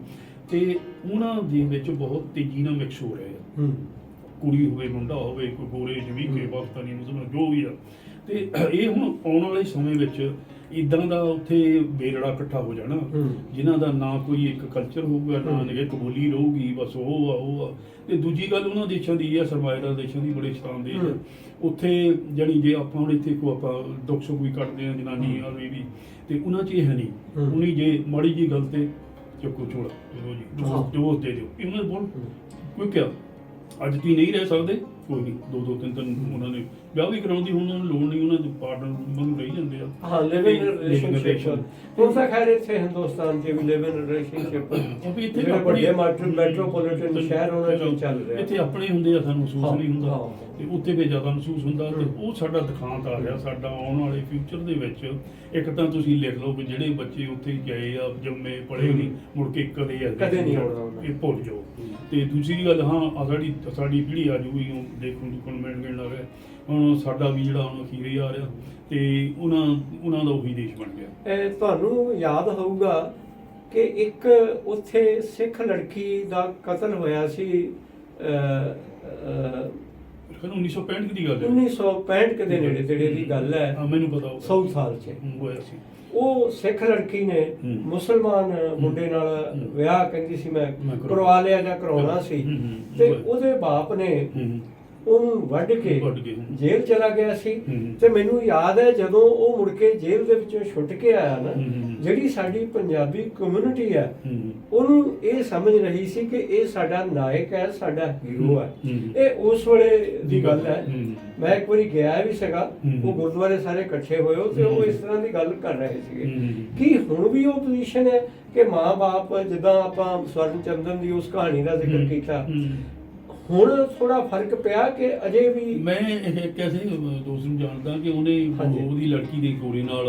ਤੇ ਉਹਨਾਂ ਦੇ ਵਿੱਚ ਬਹੁਤ ਤੇਜ਼ੀ ਨਾਲ ਮਿਕਸ ਹੋ ਰਹੇ ਆ। ਕੁੜੀ ਹੋਵੇ ਮੁੰਡਾ ਹੋਵੇ, ਕੋਈ ਗੋਰੇ ਜਮੀਕੇ ਪਾਕਿਸਤਾਨੀ ਮੁਸਲਮਾਨ ਜੋ ਵੀ ਆ। ਤੇ ਇਹ ਹੁਣ ਆਉਣ ਵਾਲੇ ਸਮੇਂ ਵਿੱਚ ਇਦਾਂ ਦਾ ਉੱਥੇ ਬੇਲੜਾ ਇਕੱਠਾ ਹੋ ਜਾਣਾ, ਜਿਨ੍ਹਾਂ ਦਾ ਨਾ ਕੋਈ ਇੱਕ ਕਲਚਰ ਹੋਊਗਾ, ਨਾ ਇੱਕ ਬੋਲੀ ਰਹੂਗੀ, ਬਸ ਉਹ ਆ। ਤੇ ਦੂਜੀ ਗੱਲ ਉਹਨਾਂ ਦੇਸ਼ਾਂ ਦੀ ਆ, ਸਰਮਾਏਦਾਰ ਦੇਸ਼ਾਂ ਦੀ ਬੜੇ ਸ਼ਤਾਨ ਦੇਸ਼ ਆ ਉੱਥੇ। ਜਾਣੀ ਜੇ ਆਪਾਂ ਹੁਣ ਇੱਥੇ ਕੋ ਆਪਾਂ ਦੁੱਖ ਸੁੱਖ ਵੀ ਕੱਢਦੇ ਆ, ਜਨਾਨੀ ਆਦਮੀ ਵੀ, ਤੇ ਉਹਨਾਂ 'ਚ ਇਹ ਹੈ ਨਹੀਂ। ਉਹਨੀ ਜੇ ਮਾੜੀ ਜੀ ਗੱਲ ਤੇ ਚੁੱਕੋ ਝੋਲਾ, ਚਲੋ ਜੀ ਡੋਜ਼ ਦੇ ਦਿਓ, ਇਹਨਾਂ ਦੇ ਬੋਲ ਕੋਈ ਕਿਹਾ ਅੱਜ ਤੁਸੀਂ ਨਹੀਂ ਰਹਿ ਸਕਦੇ, ਕੋਈ ਨਹੀਂ, 2-2 3 ਉਹਨਾਂ ਨੇ ਵਿਆਹ ਵੀ ਕਰਾਉਣ ਦੀ ਹੁਣ ਉਹਨਾਂ ਨੂੰ ਲੋੜ ਨਹੀਂ, ਉਹਨਾਂ ਦੇ ਪਾਰਟਨਰ ਵਾਂਗੂ ਰਹੀ ਜਾਂਦੇ ਆ। ਲਿਵਿੰਗ ਰਿਲੇਸ਼ਨਸ਼ਿਪ ਹੁਣ ਤਾਂ ਖੈਰ ਇੱਥੇ ਹਿੰਦੁਸਤਾਨ 'ਚ ਵੀ ਲਿਵਿੰਗ ਰਿਲੇਸ਼ਨਸ਼ਿਪ ਇੱਥੇ ਵੱਡੇ ਮੈਟਰੋਪੋਲੀਟਨ ਸ਼ਹਿਰ ਉਹਨਾਂ 'ਚ ਚੱਲ ਰਿਹਾ, ਇੱਥੇ ਆਪਣੇ ਹੁੰਦੇ ਆ, ਸਾਨੂੰ ਮਹਿਸੂਸ ਨਹੀਂ ਹੁੰਦਾ, ਤੇ ਉੱਥੇ ਵੀ ਜ਼ਿਆਦਾ ਮਹਿਸੂਸ ਹੁੰਦਾ। ਤੇ ਉਹ ਸਾਡਾ ਦਿਖਾਂਤ ਆ ਰਿਹਾ ਸਾਡਾ ਆਉਣ ਵਾਲੇ ਫਿਊਚਰ ਦੇ ਵਿੱਚ। ਇੱਕ ਤਾਂ ਤੁਸੀਂ ਲਿਖ ਲਓ ਕਿ ਜਿਹੜੇ ਬੱਚੇ ਉੱਥੇ ਗਏ ਆ, ਜੰਮੇ ਪਲੇ ਨਹੀਂ, ਮੁੜ ਕੇ ਕਦੇ ਨਹੀਂ ਆਉਣਾ, ਇਹ ਭੁੱਲ ਜਾਓ। ਤੇ ਦੂਸਰੀ ਗੱਲ, ਸਾਡੀ ਪੀੜ੍ਹੀ ਆ ਜੂਗੀ, ਦੇਖਣ ਨੂੰ ਕਨਵੈਂਟ ਲੱਗ ਰਿਹਾ, ਹੁਣ ਸਾਡਾ ਵੀ ਜਿਹੜਾ ਹੁਣ ਅਖੀਰੇ ਆ ਰਿਹਾ, ਤੇ ਉਹਨਾਂ ਦਾ ਉਹੀ ਦੇਸ਼ ਬਣ ਗਿਆ। ਤੁਹਾਨੂੰ ਯਾਦ ਹੋਊਗਾ ਕਿ ਇੱਕ ਉੱਥੇ ਸਿੱਖ ਲੜਕੀ ਦਾ ਕਤਲ ਹੋਇਆ ਸੀ 1965 ਦੀ ਗੱਲ ਹੈ, 1965 ਦੇ ਨੇੜੇ ਤੇੜੇ ਦੀ ਗੱਲ ਹੈ, ਮੈਨੂੰ ਪਤਾ, ਸਾਊਥ ਹਾਲ 'ਚ ਹੋਇਆ ਸੀ। ਉਹ ਸਿੱਖ ਲੜਕੀ ਨੇ ਮੁਸਲਮਾਨ ਮੁੰਡੇ ਨਾਲ ਵਿਆਹ ਕਹਿੰਦੀ ਸੀ ਮੈਂ ਕਰਵਾ ਲਿਆ ਜਾਂ ਕਰਾਉਣਾ ਸੀ, ਤੇ ਉਹਦੇ ਬਾਪ ਨੇ ਉਹਨੂੰ ਵੱਢ ਕੇ ਜੇਲ੍ਹ ਚਲਾ ਗਿਆ ਸੀ। ਤੇ ਮੈਨੂੰ ਯਾਦ ਹੈ ਜਦੋਂ ਉਹ ਮੁੜ ਕੇ ਜੇਲ੍ਹ ਦੇ ਵਿੱਚੋਂ ਛੁੱਟ ਕੇ ਆਇਆ ਨਾ, ਜਿਹੜੀ ਸਾਡੀ ਪੰਜਾਬੀ ਕਮਿਊਨਿਟੀ ਹੈ ਉਹਨੂੰ ਇਹ ਸਮਝ ਰਹੀ ਸੀ ਕਿ ਇਹ ਸਾਡਾ ਨਾਇਕ ਹੈ, ਸਾਡਾ ਹੀਰੋ ਹੈ। ਇਹ ਉਸ ਵੇਲੇ ਦੀ ਗੱਲ ਹੈ। ਮੈਂ ਇੱਕ ਵਾਰੀ ਗਿਆ ਵੀ ਸੀਗਾ, ਉਹ ਗੁਰਦੁਆਰੇ ਸਾਰੇ ਇਕੱਠੇ ਹੋਏ ਤੇ ਉਹ ਇਸ ਤਰ੍ਹਾਂ ਦੀ ਗੱਲ ਕਰ ਰਹੇ ਸੀਗੇ ਕਿ ਹੁਣ ਵੀ ਉਹ ਪੋਜੀਸ਼ਨ ਹੈ ਕਿ ਮਾਂ-ਬਾਪ, ਜਿੱਦਾਂ ਆਪਾਂ ਸਵਰਨ ਚੰਦਨ ਦੀ ਉਸ ਕਹਾਣੀ ਦਾ ਜ਼ਿਕਰ ਕੀਤਾ, ਹੁਣ ਥੋੜਾ ਫਰਕ ਪਿਆ ਕਿ ਅਜੇ ਵੀ। ਮੈਂ ਇੱਕ ਐਸੇ ਦੋਸਤ ਨੂੰ ਜਾਣਦਾ ਕਿ ਉਹਨੇ ਉਹਦੀ ਲੜਕੀ ਦੇ ਗੋਰੇ ਨਾਲ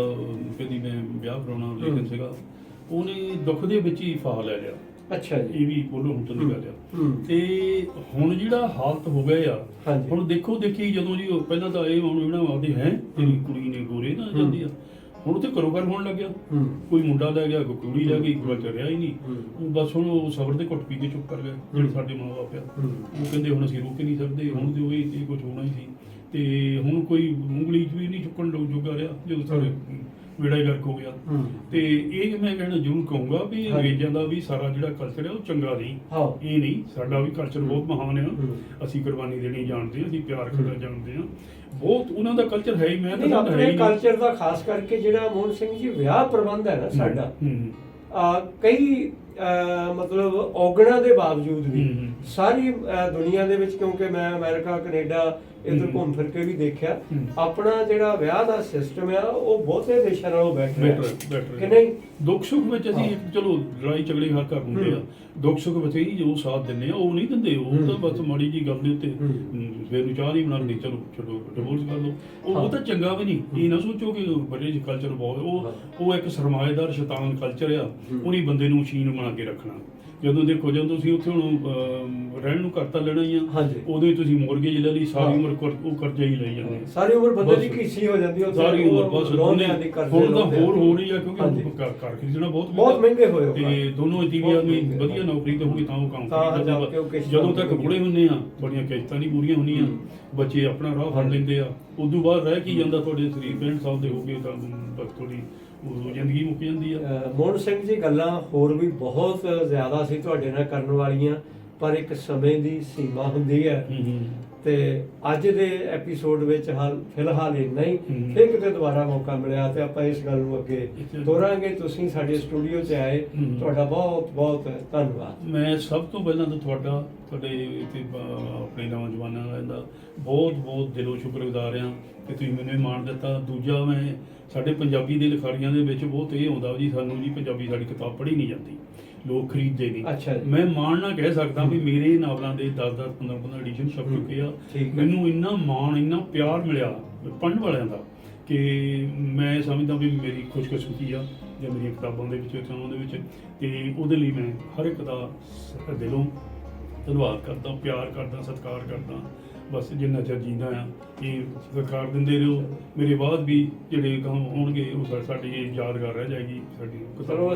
ਕਦੀ ਮੈਂ ਵਿਆਹ ਕਰਾਉਣਾ ਲੇਕਿਨ ਸੀਗਾ, ਉਹਨੇ ਦੁੱਖ ਦੇ ਵਿੱਚ ਹੀ ਫਾਹਾ ਲੈ ਲਿਆ। ਅੱਛਾ ਜੀ, ਇਹ ਵੀ ਬੋਲੋ ਹੁਣ ਚੰਗੀ ਗੱਲ ਆ। ਤੇ ਹੁਣ ਜਿਹੜਾ ਹਾਲਤ ਹੋ ਗਏ ਆ, ਹੁਣ ਦੇਖੋ ਦੇਖੀ ਜਦੋਂ ਜੀ ਪਹਿਲਾਂ ਤਾਂ ਇਹ ਹੁਣ ਜਿਹੜਾ ਆਉਂਦੇ ਹੈ ਤੇਰੀ ਕੁੜੀ ਨੇ ਗੋਰੇ ਨਾਲ ਜਾਂਦੀ ਆ, ਹੁਣ ਉੱਥੇ ਘਰੋਂ ਘਰ ਹੋਣ ਲੱਗਿਆ। ਕੋਈ ਮੁੰਡਾ ਲੈ ਗਿਆ, ਕੋਈ ਕੁੜੀ ਲੈ ਗਈ, ਕਲਚਰ ਰਿਹਾ ਹੀ ਨਹੀਂ। ਉਹ ਬਸ ਹੁਣ ਉਹ ਸਬਰ ਦੇ ਘੁੱਟ ਪੀ ਕੇ ਚੁੱਪ ਕਰ ਗਏ ਜਿਹੜੇ ਸਾਡੇ ਮਾਂ ਬਾਪ ਆ। ਉਹ ਕਹਿੰਦੇ ਹੁਣ ਅਸੀਂ ਰੋਕ ਹੀ ਨਹੀਂ ਸਕਦੇ, ਹੁਣ ਤੇ ਉਹ ਇਹ ਕੁਝ ਹੋਣਾ ਹੀ ਸੀ। ਤੇ ਹੁਣ ਕੋਈ ਉਂਗਲੀ 'ਚ ਵੀ ਨਹੀਂ ਚੁੱਕਣ ਜੋਗਾ ਰਿਹਾ ਜਦੋਂ ਸਾਡੇ ਵੇੜਾ ਹੀ ਗਰਕ ਹੋ ਗਿਆ। ਤੇ ਇਹ ਮੈਂ ਕਹਿਣਾ ਜ਼ਰੂਰ ਕਹੂੰਗਾ ਵੀ ਅੰਗਰੇਜ਼ਾਂ ਦਾ ਵੀ ਸਾਰਾ ਜਿਹੜਾ ਕਲਚਰ ਹੈ ਉਹ ਚੰਗਾ ਨਹੀਂ, ਇਹ ਨਹੀਂ। ਸਾਡਾ ਵੀ ਕਲਚਰ ਬਹੁਤ ਮਹਾਨ ਆ। ਅਸੀਂ ਕੁਰਬਾਨੀ ਦੇਣੀ ਜਾਣਦੇ ਹਾਂ, ਅਸੀਂ ਪਿਆਰ ਕਰਨਾ ਜਾਣਦੇ ਹਾਂ ਬਹੁਤ। ਉਹਨਾਂ ਦਾ ਕਲਚਰ ਹੈ ਹੀ, ਮੈਂ ਤਾਂ ਆਪਣੇ ਕਲਚਰ ਦਾ ਖਾਸ ਕਰਕੇ ਜਿਹੜਾ ਮੋਹਨ ਸਿੰਘ ਜੀ ਵਿਆਹ ਪ੍ਰਬੰਧ ਹੈ ਨਾ ਸਾਡਾ, ਕਈ ਮਤਲਬ ਔਗਣਾਂ ਦੇ ਬਾਵਜੂਦ ਵੀ ਸਾਰੀ ਦੁਨੀਆ ਦੇ ਵਿੱਚ, ਕਿਉਂਕਿ ਮੈਂ ਅਮਰੀਕਾ ਕੈਨੇਡਾ ਇੱਧਰ ਘੁੰਮ ਫਿਰ ਕੇ ਵੀ ਦੇਖਿਆ, ਆਪਣਾ ਜਿਹੜਾ ਵਿਆਹ ਦਾ ਸਿਸਟਮ ਆ ਉਹ ਬਹੁਤੇ ਦੇਸ਼ਾਂ ਨਾਲੋਂ ਬੈਟਰ ਕਿ ਨਹੀਂ। ਦੁੱਖ ਸੁੱਖ ਵਿੱਚ ਅਸੀਂ ਚਲੋ ਲੜਾਈ ਝਗੜੇ ਹਰ ਘਰ ਹੁੰਦੇ ਆ, ਦੁੱਖ ਸੁੱਖ ਵਿੱਚ ਹੀ ਜੋ ਸਾਥ ਦਿੰਦੇ ਆ ਉਹ ਨਹੀਂ ਦਿੰਦੇ। ਉਹ ਤਾਂ ਬਸ ਮਾੜੀ ਜੀ ਗੱਲ ਦੇ ਉੱਤੇ ਸਵੇਰ ਨੂੰ ਚਾਹ ਨਹੀਂ ਬਣਾਉਂਦੇ, ਚਲੋ ਛੱਡੋ ਡਿਵੋਰਸ ਕਰ ਲਓ। ਉਹ ਤਾਂ ਚੰਗਾ ਵੀ ਨਹੀਂ। ਇਹ ਨਾ ਸੋਚੋ ਕਿ ਬ੍ਰਿਟਿਸ਼ ਕਲਚਰ ਬਹੁਤ ਉਹ ਇੱਕ ਸਰਮਾਏਦਾਰ ਸ਼ੈਤਾਨ ਕਲਚਰ ਆ। ਉਹਨੀ ਬੰਦੇ ਨੂੰ ਮਸ਼ੀਨ ਬਣਾ ਕੇ ਰੱਖਣਾ। ਜਦੋਂ ਦੇਖੋ ਜਦੋਂ ਤੁਸੀਂ ਉੱਥੇ ਹੁਣ ਰਹਿਣ ਨੂੰ ਕਰਤਾ ਲੈਣਾ ਹੀ ਆ, ਉਦੋਂ ਹੀ ਤੁਸੀਂ ਮੋਰਗੇਜ ਲੈ ਲਈ, ਸਾਰੀ ਉਮਰ ਉਹ ਕਰਜ਼ਾ ਹੀ ਲਈ ਜਾਂਦੇ, ਸਾਰੀ ਉਮਰ ਬੰਦੇ ਦੀ ਘੀਸੀ ਹੋ ਜਾਂਦੀ ਹੈ ਸਾਰੀ ਉਮਰ। ਬਸ ਹੁਣ ਤਾਂ ਹੋਰ ਹੋ ਰਹੀ ਆ ਕਿਉਂਕਿ ਘਰ ਖਰੀਦਣਾ ਬਹੁਤ ਮਹਿੰਗੇ ਹੋਏ ਤੇ ਦੋਨੋਂ ਜੀਵੀ ਆਦਮੀ ਵਧੀਆ ਨੌਕਰੀ ਤੇ ਹੋਊਗੀ ਤਾਂ ਉਹ ਕੰਮ ਕਰਦਾ। ਜਦੋਂ ਤੱਕ ਬੁੜੇ ਹੁੰਦੇ ਆ ਬੜੀਆਂ ਕਿਸ਼ਤਾਂ ਨਹੀਂ ਪੂਰੀਆਂ ਹੁੰਦੀਆਂ, ਬੱਚੇ ਆਪਣਾ ਰਾਹ ਫੜ ਲੈਂਦੇ ਆ, ਉਦੋਂ ਬਾਅਦ ਰਹਿ ਕੀ ਜਾਂਦਾ ਤੁਹਾਡੇ ਸਰੀਰ 65 ਸਾਲ ਦੇ ਹੋ ਗਏ ਤਾਂ ਬਸ ਥੋੜੀ ਜ਼ਿੰਦਗੀ ਮੁੱਕ ਜਾਂਦੀ ਆ। ਮੋਹਨ ਸਿੰਘ ਜੀ ਗੱਲਾਂ ਹੋਰ ਵੀ ਬਹੁਤ ਜ਼ਿਆਦਾ ਸੀ ਤੁਹਾਡੇ ਨਾਲ ਕਰਨ ਵਾਲੀਆਂ, ਪਰ ਇੱਕ ਸਮੇਂ ਦੀ ਸੀਮਾ ਹੁੰਦੀ ਹੈ। ਤੇ ਅੱਜ ਦੇ ਐਪੀਸੋਡ ਵਿੱਚ ਫਿਲਹਾਲ ਇੰਨਾ ਹੀ। ਫਿਰ ਕਿਤੇ ਦੁਬਾਰਾ ਮੌਕਾ ਮਿਲਿਆ ਤੇ ਆਪਾਂ ਇਸ ਗੱਲ ਨੂੰ ਅੱਗੇ ਤੋਰਾਂਗੇ। ਤੁਸੀਂ ਸਾਡੇ ਸਟੂਡੀਓ 'ਚ ਆਏ, ਤੁਹਾਡਾ ਬਹੁਤ ਬਹੁਤ ਧੰਨਵਾਦ। ਮੈਂ ਸਭ ਤੋਂ ਪਹਿਲਾਂ ਤਾਂ ਤੁਹਾਡੇ ਤੇ ਆਪਣੇ ਨੌਜਵਾਨਾਂ ਦਾ ਬਹੁਤ ਬਹੁਤ ਦਿਲੋਂ ਸ਼ੁਕਰਗੁਜ਼ਾਰ ਹਾਂ ਕਿ ਤੁਸੀਂ ਮੈਨੂੰ ਮਾਣ ਦਿੱਤਾ। ਦੂਜਾ, ਮੈਂ ਸਾਡੇ ਪੰਜਾਬੀ ਦੇ ਲਿਖਾਰੀਆਂ ਦੇ ਵਿੱਚ ਬਹੁਤ ਇਹ ਆਉਂਦਾ ਜੀ ਸਾਨੂੰ ਜੀ ਪੰਜਾਬੀ ਸਾਡੀ ਕਿਤਾਬ ਪੜ੍ਹੀ ਨਹੀਂ ਜਾਂਦੀ, ਲੋਕ ਖਰੀਦਦੇ ਨਹੀਂ। ਮੈਂ ਮਾਣ ਨਾਲ ਕਹਿ ਸਕਦਾ ਵੀ ਮੇਰੇ ਨਾਵਲਾਂ ਦੇ 10-10 15-15 ਐਡੀਸ਼ਨ ਛਪ ਚੁੱਕੇ ਆ। ਮੈਨੂੰ ਇੰਨਾ ਮਾਣ, ਇੰਨਾ ਪਿਆਰ ਮਿਲਿਆ ਪੜ੍ਹਨ ਵਾਲਿਆਂ ਦਾ ਕਿ ਮੈਂ ਸਮਝਦਾ ਵੀ ਮੇਰੀ ਖੁਸ਼ਕਿਸਮਤੀ ਆ ਜਾਂ ਮੇਰੀਆਂ ਕਿਤਾਬਾਂ ਦੇ ਵਿੱਚ ਉਹਨਾਂ ਦੇ ਵਿੱਚ। ਤੇ ਉਹਦੇ ਲਈ ਮੈਂ ਹਰ ਇੱਕ ਦਾ ਦਿਲੋਂ ਧੰਨਵਾਦ ਕਰਦਾ, ਪਿਆਰ ਕਰਦਾ, ਸਤਿਕਾਰ ਕਰਦਾ। ਬਸ ਜਿੰਨਾ ਚਿਰ ਜੀਂਦਾ ਆ ਇਹ ਸਤਿਕਾਰ ਦਿੰਦੇ ਰਹੋ। ਮੇਰੇ ਬਾਅਦ ਵੀ ਜਿਹੜੇ ਕੰਮ ਹੋਣਗੇ ਉਹ ਸਾਡੀ ਯਾਦਗਾਰ ਰਹਿ ਜਾਏਗੀ ਸਾਡੀ। ਚਲੋ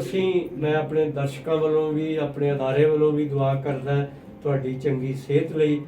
ਮੈਂ ਆਪਣੇ ਦਰਸ਼ਕਾਂ ਵੱਲੋਂ ਵੀ ਆਪਣੇ ਅਦਾਰੇ ਵੱਲੋਂ ਵੀ ਦੁਆ ਕਰਦਾ ਤੁਹਾਡੀ ਚੰਗੀ ਸਿਹਤ ਲਈ।